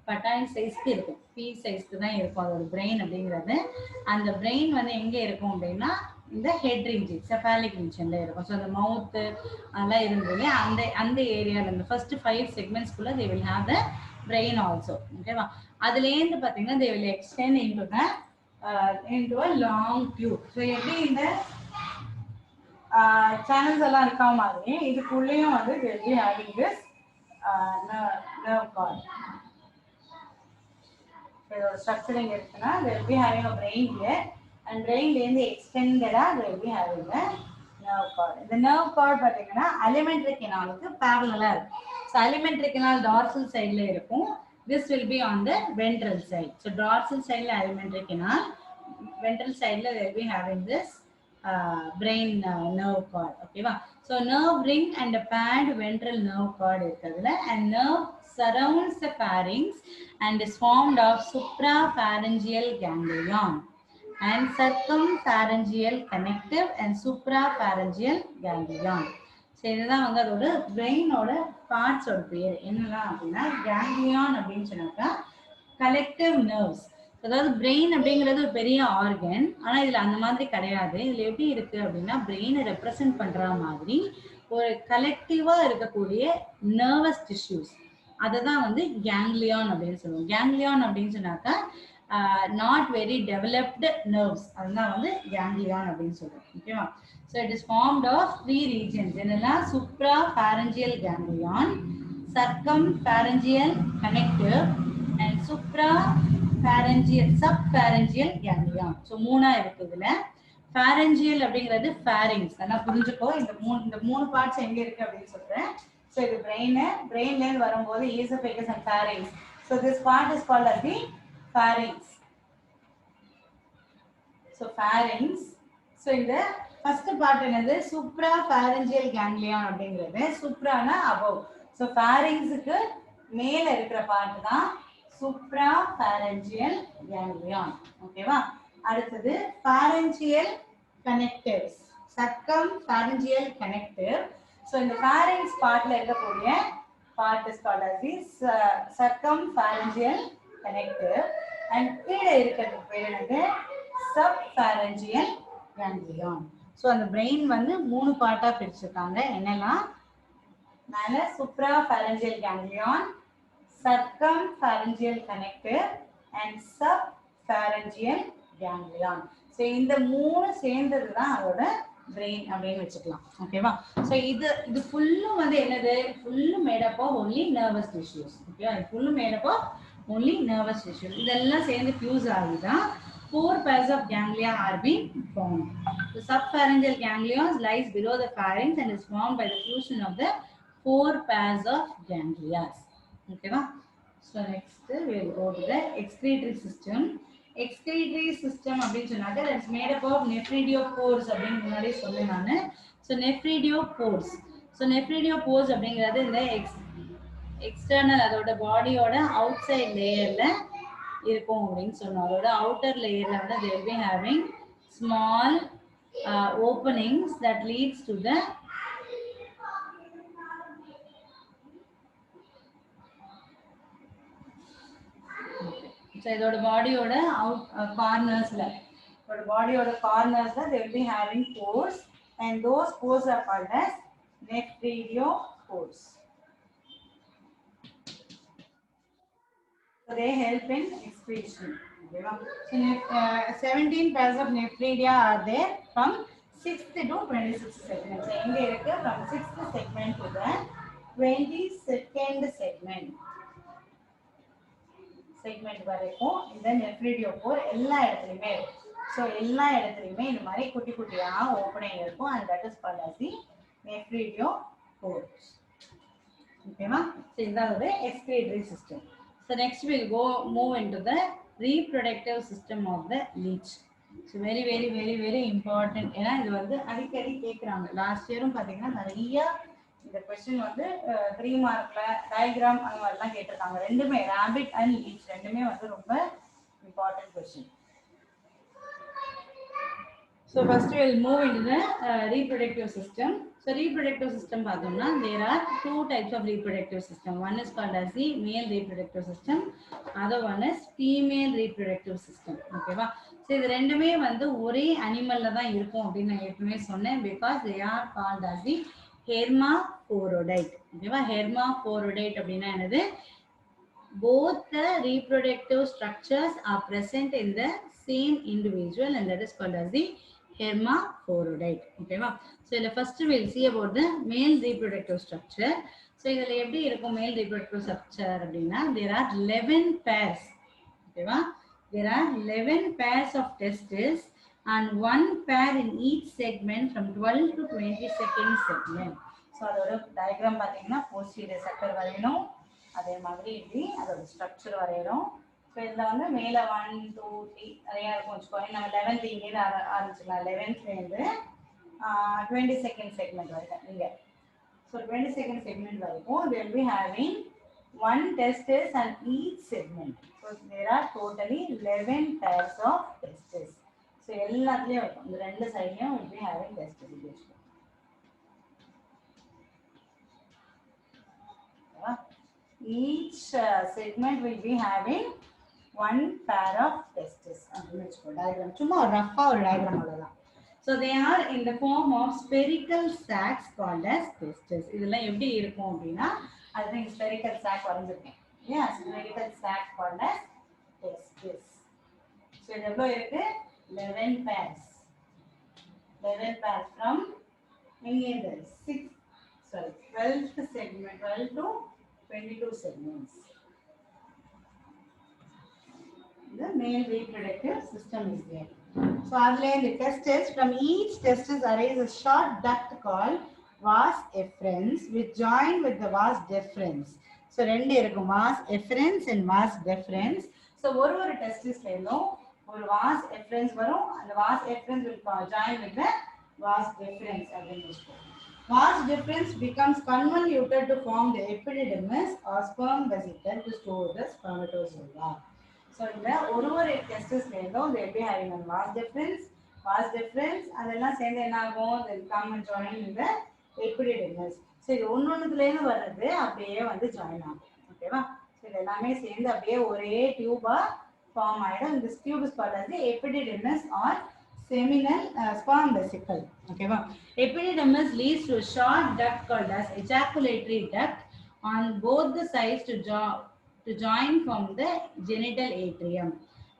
பட்டாணி சைஸ்க்கு இருக்கும், பீ சைஸ்க்கு தான் இருக்கும் அதோட பிரெயின் அப்படிங்கிறது. அந்த பிரெயின் வந்து எங்க இருக்கும் அப்படின்னா இந்த ஹெட் ரீஜன், செஃபாலிக் ரீஜன்ல இருக்கும். ஸோ அந்த மவுத்து அதெல்லாம் இருந்தது அந்த அந்த ஏரியாவில் இந்த ஃபர்ஸ்ட் 5 செக்மெண்ட்ஸ்குள்ள they will have the brain also. ஓகேவா? அதுலேருந்து பார்த்தீங்கன்னா they will extend into a long tube. So எப்படி இந்த சேனல்ஸ் எல்லாம் இருக்கா மாதிரி இதுக்குள்ளேயும் வந்து they will be having this nerve cord. இதோட ஸ்ட்ரக்சரிங் இருக்குன்னா they will be having a brain here and brainலேருந்து எக்ஸ்டெண்டடா they will be having a nerve cord. இந்த nerve cord பார்த்தீங்கன்னா alimentary canalக்கு parallel-ஆ இருக்கு. So alimentary canal dorsal sideல இருக்கும். This will be on the ventral side. So dorsal sideல alimentary canal, ventral sideல they will be having this brain nerve cord. ஓகேவா? So nerve ring and a paired ventral nerve cord இருக்குதுல, and nerve surrounds the pharynx and is formed of suprapharyngeal ganglion and circumpharyngeal connective and suprapharyngeal ganglion. So இதுதான் வந்து அதோட பிரெயினோட பார்ட்ஸோட பேர். என்னெல்லாம் அப்படின்னா ganglion அப்படின்னு சொன்னாக்கா கலெக்டிவ் நர்வ்ஸ். அதாவது பிரெயின் அப்படிங்கிறது ஒரு பெரிய ஆர்கன், ஆனால் இதில் அந்த மாதிரி கிடையாது. இதில் எப்படி இருக்கு அப்படின்னா பிரெயினை ரெப்ரசன்ட் பண்ணுற மாதிரி ஒரு கலெக்டிவாக இருக்கக்கூடிய நர்வஸ் டிஷ்யூஸ், அதை தான் வந்து கேங்லியான் அப்படின்னு சொல்லுவோம். கேங்லியான் அப்படின்னு சொன்னாக்கா நாட் வெரி டெவலப்டு நர்வ்ஸ், அதுதான் வந்து கேங்லியான் அப்படின்னு சொல்லுவோம். ஓகேவா? So it is formed of 3 regions. என்னெல்லாம் suprapharyngeal ganglion, circumpharyngeal connective and subpharyngeal ganglion. So மூணா இருக்கு இதுல. pharyngeal அப்படிங்கிறது pharynx. அதெல்லாம் புரிஞ்சுக்கோ. இந்த மூணு பார்ட்ஸ் எங்க இருக்கு அப்படின்னு சொல்றேன். So இது brainல இருந்து வரும்போது esophagus and pharynx. So this part is called as the pharynx. So pharynx. So இந்த ஃபர்ஸ்ட் பார்ட் என்னது suprapharyngeal ganglion அப்படிங்கிறது. சுப்ரானா above. ஸோ pharynxக்கு மேல இருக்கிற பார்ட் தான் suprapharyngeal ganglion. ஓகேவா? அடுத்தது pharyngeal connectives, circumpharyngeal connective. So இந்த pharynx பார்ட்ல இருக்கக்கூடிய part is called as the circumpharyngeal connective and கீழே இருக்கிறது பேர் என்னது subpharyngeal ganglion. ஸோ அந்த பிரெயின் வந்து 3 பார்ட்டா பிரிச்சிருக்காங்க. என்னெல்லாம் மேல suprapharyngeal ganglion, circumpharyngeal connective and subpharyngeal ganglion. So இந்த 3 சேர்ந்தது தான் அதோட பிரெயின் அப்படின்னு வச்சுக்கலாம். ஓகேவா? ஸோ இது ஃபுல்லும் வந்து என்னது, ஃபுல்லும் made up of only nervous tissues. ஓகேவா? இது ஃபுல்லும் made up of only nervous tissues. இதெல்லாம் சேர்ந்து ஃபியூஸ் ஆகிதான் 4 pairs of ganglia are being formed. The subpharyngeal ganglion lies below the pharynx and is formed by the fusion of the 4 pairs of ganglia. Okay, So next we'll go to the excretory system. Excretory system அப்படின்னு சொன்னாக்க that's made up of nephridopores அப்படின்னு முன்னாடி சொன்னேன் நானு. So nephridopores. So nephridopores அப்படிங்கிறது இந்த external அதோட பாடியோட அவுட் சைட் லேயர்ல இருக்கும் அப்படின்னு சொன்னோம். அதோட அவுட்டர் லேயர்ல வந்து they will be having small openings that leads to the so இதோட பாடியோட கார்னர்ஸ்ல இதோட பாடியோட கார்னர்ஸ்ல they will be having pores and those pores are called as nephridopores. So they help in excretion. So 17 pairs of nephridia are there from 6th to 26th segment. So inge irukku from 6th segment to the 22nd segment வரைக்கும் இந்த nephridopore எல்லா இடத்துலயுமே இருக்கு. So எல்லா இடத்துலயுமே இந்த மாதிரி குட்டி குட்டியா ஓபனிங் இருக்கும் and that is called as the nephridopores. ஓகேவா? So இந்த ஒரு excretory system. So next we'll move into the reproductive system of the leech. So very important. ஏன்னா இது வந்து அடிக்கடி கேக்குறாங்க. லாஸ்ட் இயரும் பாத்தீங்கன்னா நிறைய இந்த क्वेश्चन வந்து 3 மார்க்ல டயகிராம் அந்த மாதிரி எல்லாம் கேட்டிருக்காங்க. ரெண்டுமே rabbit and leech ரெண்டுமே வந்து ரொம்ப important question. So first we will move into the reproductive system. So reproductive system பார்த்தோம்னா there are two types of reproductive system. One is called as the male reproductive system. Other one is female reproductive system. ஓகேவா? So இது ரெண்டுமே வந்து ஒரே அனிமல்ல தான் இருக்கும் அப்படின்னு நான் ஏற்கனவே சொன்னேன் because they are called as the hermaphrodite. ஓகேவா? hermaphrodite அப்படின்னா என்னது? Both the reproductive structures are present in the same individual and that is called as the hermaphrodite. Okay va? So the first we'll see about the male reproductive structure. So idhula eppadi irukum male reproductive structure அப்படினா there are 11 pairs. Okay va? There are 11 pairs of testes and one pair in each segment from 12 to 22nd segment. So அதோட diagram பாத்தீங்கன்னா posterior sector வரையணும். அதே மாதிரி இப்படி அதோட structure வரையணும். So இதில் வந்து மேலே 1 2 3 நிறையா இருக்கும் வச்சுக்கோங்க. நம்ம 11th இங்கேருந்து ஆரம்பிச்சுக்கலாம். 11th 22nd segment வரைக்கும் இங்கே. ஸோ 22nd segment வரைக்கும் they will be having one testis and each segment. So there are totally 11 pairs of testes. So எல்லாத்துலேயும் இருக்கும். இந்த ரெண்டு சைட்லையும் will be having testes. Each segment will be having one pair of testes. Diagram. சும்மா ஒரு Rafah ஒரு diagram அவ்வளவுதான். So they are in the form of spherical sacs called as testes. இதெல்லாம் எப்படி இருக்கும் அப்படின்னா அதுதான் spherical sac வரைஞ்சிருக்கேன். Yeah, spherical sac called as testes. So இது எவ்வளவு இருக்கு? 11 pairs. 11 pairs from 12th segment, 12 to 22 segments. The male reproductive system is there. So, the testes, from each testis arise a short duct called vas efferens which join with the vas deferens. So, ரெண்டு இருக்கும் vas efferens and vas deferens. So, ஒரு testis லேயும் ஒரு vas efferens வரும். அந்த vas efferens will join with the vas deferens அப்படின்னு சொல்லுவோம். Vas deferens becomes convoluted to form the epididymis or sperm vesicle to store the spermatozoa. So, இந்த ஒரு testis லேயும் they will be having a vas deferens அதெல்லாம் சேர்ந்து என்ன ஆகும்? They will come and join in the epididymis. So, இது ஒன்னொன்னுலேருந்து வர்றது அப்படியே வந்து ஜாயின் ஆகும். ஓகேவா? So, இது எல்லாமே சேர்ந்து அப்படியே ஒரே டியூபா ஃபார்ம் ஆயிடும். இந்த tube is called as the epididymis or seminal sperm vesicle. Okay va? Epididymis leads to a short duct called as ejaculatory duct on both the sides to join from the genital atrium.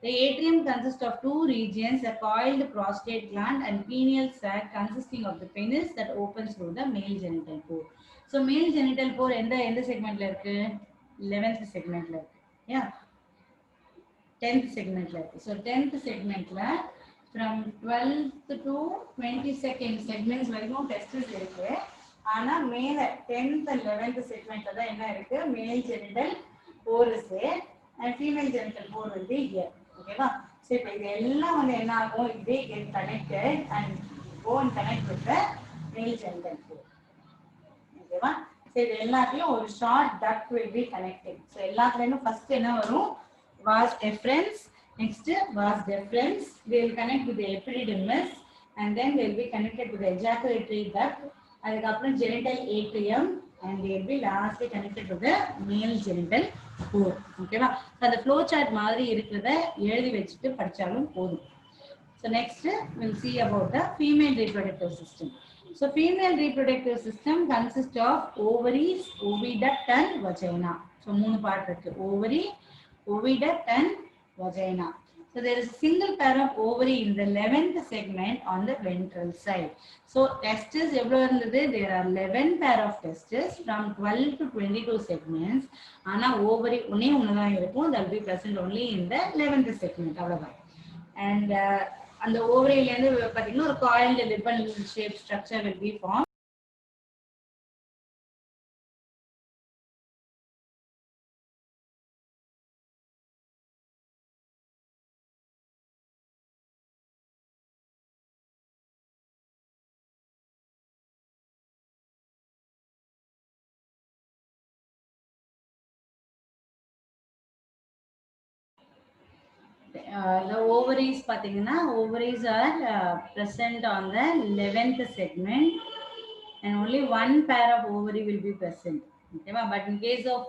The atrium consists of two regions, a coiled prostate gland and pineal sac consisting of the penis that opens through the male genital pore. So male genital pore எந்த segmentல இருக்கு? 11th segmentல இருக்கு. Yeah. 10th segmentல இருக்கு. So 10th segmentல from 12th to 22nd segments வரைக்கும் testis இருக்கு. ஆனா மேல 10th and 11th segmentல தான் என்ன இருக்கு? Male genital pore is there and female genital pore will be here. Okay va? So இப்போ இது எல்லாம் வந்து என்ன ஆகும், they get connected and go and connect with the male genital pore. Okay va? So இது எல்லாத்தையும் ஒரு short duct will be connecting. So எல்லாத்துலயும் first என்ன வரும், vas efferens, next vas deferens, they will connect with the epididymis and then they will be connected to the ejaculatory duct, அதுக்கப்புறம் genital atrium and they will be lastly connected to the male genital pore. ஓகேவா? அந்த flow chart மாதிரி இருக்கிறத எழுதி வச்சுட்டு படிச்சாலும் போதும். So next we'll see about the female reproductive system. So female reproductive system consists of ovaries, oviduct and vagina. So மூணு part இருக்கு, ovary, oviduct and vagina. So there is a single pair of ovary in the 11th segment on the ventral side. So testes எவ்வளவு இருந்தது, there are 11 pair of testes from 12 to 22 segments. ஆனா ovary ஒண்ணே ஒண்ணுதான் இருக்கும், that will be present only in the 11th segment அவ்வளவுதான். And அந்த ஓவரியில இருந்து பாத்தீங்கன்னா ஒரு coiled ribbon shape structure will be formed. The ovaries பாத்தீங்கன்னா ovaries are present on the 11th segment and only one pair of ovary will be present. Okay, but in case of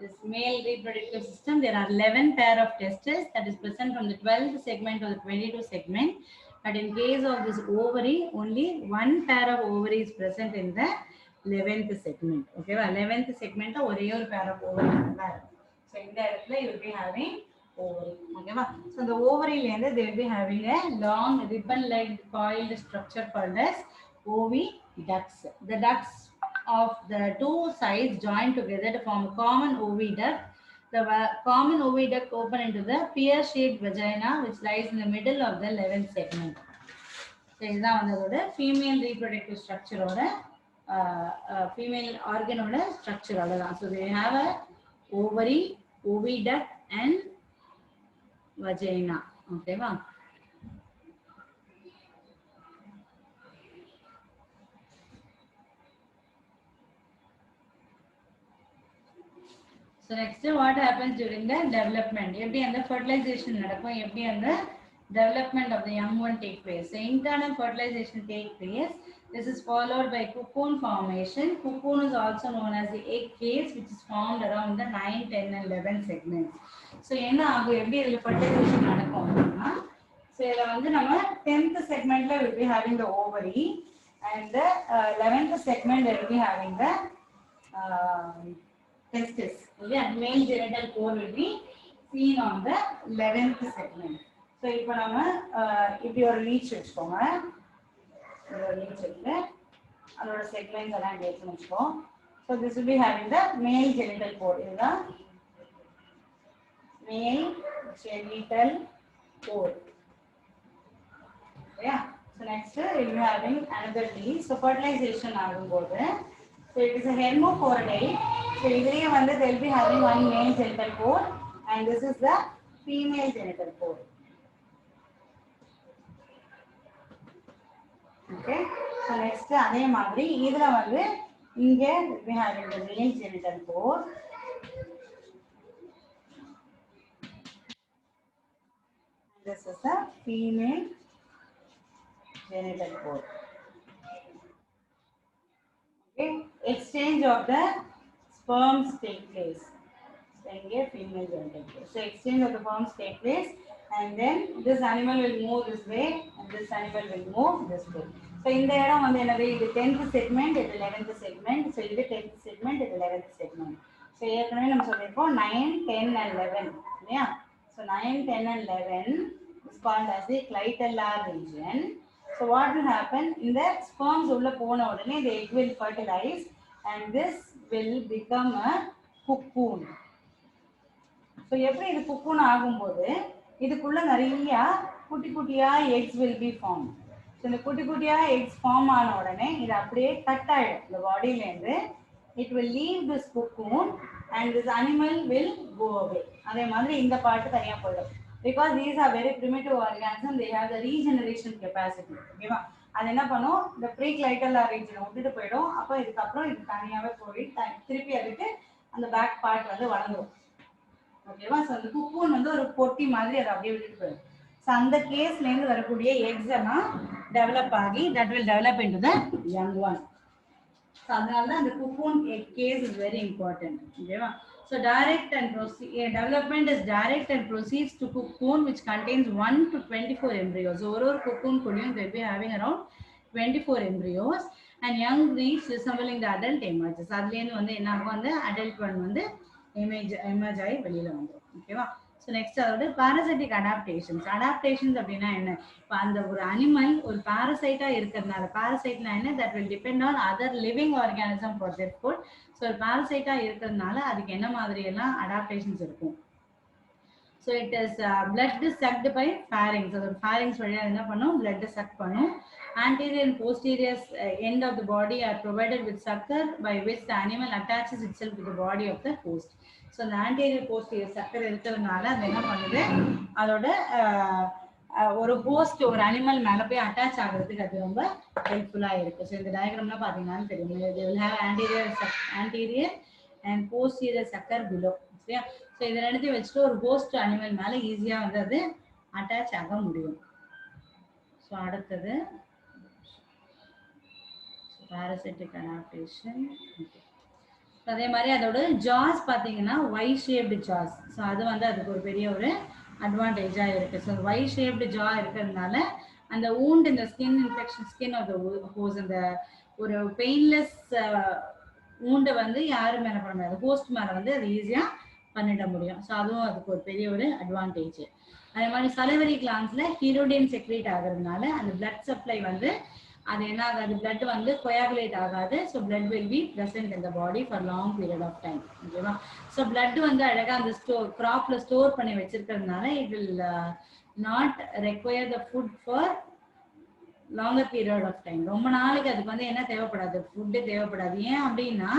this male reproductive system, there are 11 pair of testes that is present from the 12th segment to the 22 segment. But in case of this ovary, only one pair of ovary is present in the 11th segment. Okay, 11th segment ஒரே ஒரு pair of ovary தான் இருக்கும். So இந்த இடத்துல you will be having ovary. Okay, so the ovary length they will be having a long ribbon-like coiled structure called as oviducts. The ducts of the two sides join together to form a common oviduct. The common oviduct open into the pear-shaped vagina, which lies in the middle of the 11th segment. So this is the female reproductive structure or female organ or structure. So they have a ovary, oviduct, and vagina. Okay, va? So next, what happens during the development? Eppadi and the fertilization nadakkum, eppadi and the development of the young one take place. So internal fertilization take place. This is followed by cocoon formation. Cocoon is also known as the egg case, which is formed around the 9, 10 and 11 segments. So என்ன ஆகும், எப்படி இதுல fertilization நடக்கும் அப்படின்னா, so இதுல வந்து நம்ம 10th segmentல will be having the ovary and the 11th segment will be having the testis. Okay, male genital pore will be seen on the 11th segment. So இப்போ நம்ம இப்படி ஒரு லீச் வச்சுக்கோங்க, ஒரு லீச் எடுத்து அதோட செக்மெண்ட்ஸ் எல்லாம் எடுத்து வச்சுக்கோம். So this will be having the male genital pore. இதுதான் male genital pore. Yeah. So next we will be having another leaf. So fertilization ஆகும்போது, so it is a hermaphrodite. So இதுலயே வந்து they will be having one male genital pore and this is the female genital pore. Okay. So next அதே மாதிரி இதுல வந்து இங்க we having the male genital pore. This is the female genital pore. Okay, exchange of the sperms take place. So here female genital pore. So exchange of the sperms take place, and then this animal will move this way, and this animal will move this way. So இந்த இடம் வந்து என்னது, இது 10th segment, இது 11th segment. So இது 10th segment, இது 11th segment. So ஏற்கனவே நம்ம சொல்லிருக்கோம் 9, 10 and 11. இல்லையா? So 9, 10 and 11 is called as the clitellar region. So what will happen, in the sperms உள்ள போன உடனே the egg will fertilize and this will become a cocoon. So எப்படி இது cocoon ஆகும்போது இதுக்குள்ள நிறைய குட்டி குட்டியா eggs will be formed. So இந்த குட்டி குட்டியா eggs form ஆன உடனே இது அப்படியே கட் ஆயிடும் இந்த பாடியில இருந்து. It will leave this cocoon and this animal will go away. அதே மாதிரி இந்த பார்ட் தனியா போயிடும். Because these are very primitive organisms, they have the regeneration capacity. ஓகேவா? அது என்ன பண்ணும், இந்த ப்ரீக்ளைட்டல் ரீஜனை விட்டுட்டு போயிடும். அப்போ இதுக்கப்புறம் இது தனியாவே போய் திருப்பி அதுக்கு அந்த பேக் பார்ட் வந்து வளர்ந்துடும். ஓகேவா? ஸோ அந்த குக்கூன் வந்து ஒரு பொட்டி மாதிரி அதை அப்படியே விட்டுட்டு போயிடும். ஸோ அந்த கேஸ்லேருந்து வரக்கூடிய எக்ஸ் எல்லாம் டெவலப் ஆகி that will develop into the young one. So அதனால தான் அந்த cocoon case is very important. ஓகேவா? So direct and development is direct and proceeds to cocoon which contains 1 to 24 embryos. ஒரு குக்கூன் கூடயும் they will be having around 24 embryos and young breeds resembling the adult emerges. அதுலேருந்து வந்து என்ன ஆகும், அந்த adult one வந்து emerge ஆகி வெளியில வந்துடும். ஓகேவா? ஸோ நெக்ஸ்ட் அதோட பாராசைட்டிக் அடாப்டேஷன்ஸ் அப்படின்னா என்ன, இப்போ அந்த ஒரு அனிமல் ஒரு பாரசைட்டா இருக்கிறதுனால, பாரசைட்னா என்ன, that will depend on other living organism for their food. So ஒரு பாரசைட்டா இருக்கிறதுனால அதுக்கு என்ன மாதிரி எல்லாம் அடாப்டேஷன்ஸ் இருக்கும். So it is blood sucked by pharynx. அதோட ஃபேரிங்ஸ் வழியாக என்ன பண்ணும், பிளட் சக் பண்ணும். Anterior and posterior end of the body are provided with sucker by which the animal attaches itself to the body of the host. So the anterior posterior sucker இருக்கிறதுனால அது என்ன பண்ணுது, அதோட ஒரு ஹோஸ்ட் ஒரு animal மேல போய் அட்டாச் ஆகிறதுக்கு அது ரொம்ப ஹெல்ப்ஃபுல்லா இருக்கு. ஸோ இந்த டயக்ராம்ல பாத்தீங்கன்னா தெரியும், they will have anterior and posterior sucker below. சரியா? ஸோ இதை ரெண்டுத்தையும் வச்சுட்டு ஒரு ஹோஸ்ட் அனிமல் மேல ஈஸியா வந்து அது அட்டாச் ஆக முடியும். ஸோ அடுத்தது parasitic adaptation. அதே மாதிரி அதோட ஜாஸ் பாத்தீங்கன்னா y shaped jaws. ஸோ அது வந்து அதுக்கு ஒரு பெரிய ஒரு அட்வான்டேஜா இருக்கு. ஸோ y shaped jaw இருக்கிறதுனால அந்த wound இந்த skin infection skin of the host, அந்த ஒரு பெயின்லெஸ் wound வந்து யாரும் மேல பண்ண முடியாது, ஹோஸ்ட் மேல வந்து அது ஈஸியா பண்ணிட முடியும். ஸோ அதுவும் அதுக்கு ஒரு பெரிய ஒரு அட்வான்டேஜ். அதே மாதிரி சலிவரி கிளான்ஸ்ல ஹீரோடின் செக்ரேட் ஆகுறதுனால அந்த பிளட் சப்ளை வந்து அது என்ன ஆகாது, பிளட் வந்து கொயாகுலேட் ஆகாது. So blood will be present in the body for long period of time. ஓகேவா? ஸோ பிளட் வந்து அழகா அந்த கிராப்ல ஸ்டோர் பண்ணி வச்சிருக்கிறதுனால it will not require the food for longer period of time. ரொம்ப நாளைக்கு அதுக்கு வந்து என்ன தேவைப்படாது, ஃபுட்டு தேவைப்படாது. ஏன் அப்படின்னா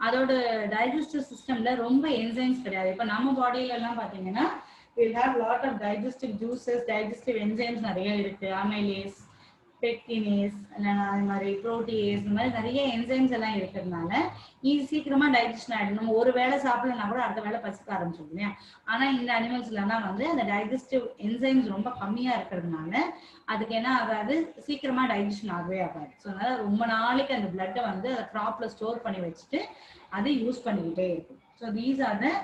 அதோட டைஜஸ்டிவ் சிஸ்டம்ல ரொம்ப என்சைம்ஸ் கிடையாது. இப்போ நம்ம பாடியில எல்லாம் பாத்தீங்கன்னா we'll have lot of digestive juices, digestive enzymes நிறைய இருக்கு. அமைலேஸ், பெக்டினேஸ், அது மாதிரி புரோட்டியேஸ், இந்த மாதிரி நிறைய என்சைம்ஸ் எல்லாம் இருக்கிறதுனால சீக்கிரமா டைஜஷன் ஆயிடும். நம்ம ஒரு வேளை சாப்பிடலன்னா கூட அடுத்த வேளை பசிக்க ஆரம்பிச்சிடும் இல்லையா? ஆனா இந்த அனிமல்ஸ்லாம் வந்து அந்த டைஜஸ்டிவ் என்சைம்ஸ் ரொம்ப கம்மியா இருக்கிறதுனால அதுக்கு என்ன ஆகாது, சீக்கிரமா டைஜஷன் ஆகவே ஆகாது. ஸோ அதனால ரொம்ப நாளைக்கு அந்த பிளட்டை வந்து அதை கிராப்ல ஸ்டோர் பண்ணி வச்சுட்டு அதை யூஸ் பண்ணிக்கிட்டே இருக்கும். So these are the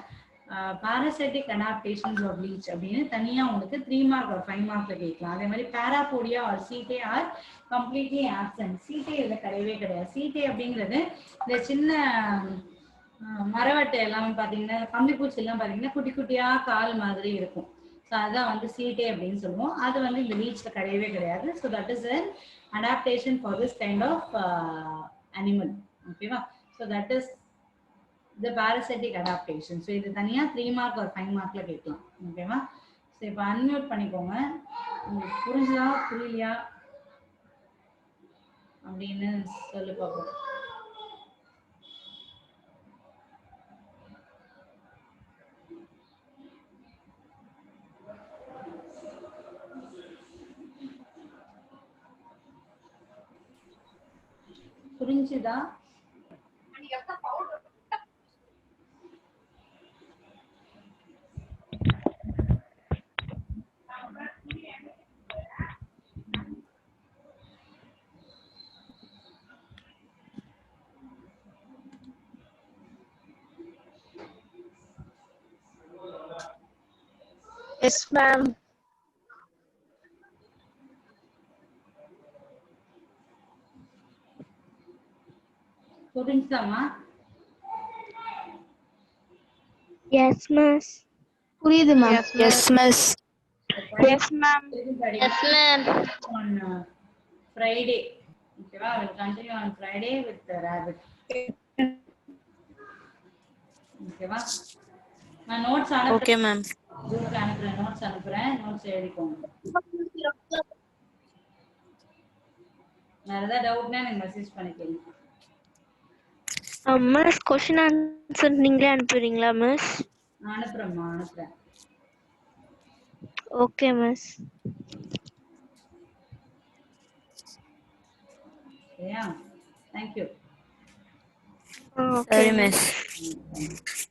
parasitic adaptations of leech அப்படின்னு தனியா உங்களுக்கு 3 மார்க் ஒரு 5 மார்க்ல கேட்கலாம். அதே மாதிரி பாராபோடியா ஆர் சீட்டே ஆர் கம்ப்ளீட்லி ஆப்சென்ட். சீட்டே இதுல கிடையவே கிடையாது. சீட்டே அப்படிங்கிறது இந்த சின்ன மரவட்டை எல்லாம் பாத்தீங்கன்னா, கம்பிப்பூச்சி எல்லாம் பாத்தீங்கன்னா குட்டி குட்டியா கால் மாதிரி இருக்கும். ஸோ அதுதான் வந்து சீட்டே அப்படின்னு சொல்லுவோம். அது வந்து இந்த லீச்ல கிடையவே கிடையாது. So that is an adaptation for this kind of animal. ஓகேவா? So that is the parasitic adaptation. So இது தனியா 3 மார்க் ஒரு 5 மார்க்ல கேட்கலாம். ஓகேவா? ஸோ இப்போ அன்மியூட் பண்ணிக்கோங்க. உங்களுக்கு புரிஞ்சா புரியலையா அப்படின்னு சொல்லி பார்ப்போம். புரிஞ்சுதா? Yes, ma'am. புரிஞ்சுதாமா? Yes, miss. புரியுது ma'am. Yes, miss. Yes, ma'am. Yes, ma'am. On Friday. Okay, I will continue on Friday with the rabbit. Okay, நான் நோட்ஸ் அனுப்புறேன். Okay ma'am. குரூப்ல அனுப்புறேன், நோட்ஸ் அனுப்புறேன், நோட்ஸ் எழுதிக்கோங்க. வேற ஏதாவது டவுட்னா எனக்கு மெசேஜ் பண்ணிக்கோங்க. மிஸ் கொஸ்டின் ஆன்சர் நீங்களே அனுப்புறீங்களா மிஸ்? அனுப்புறேம்மா அனுப்புறேன். Okay miss. சரியா? Thank you. Okay miss. Miss. Thank you.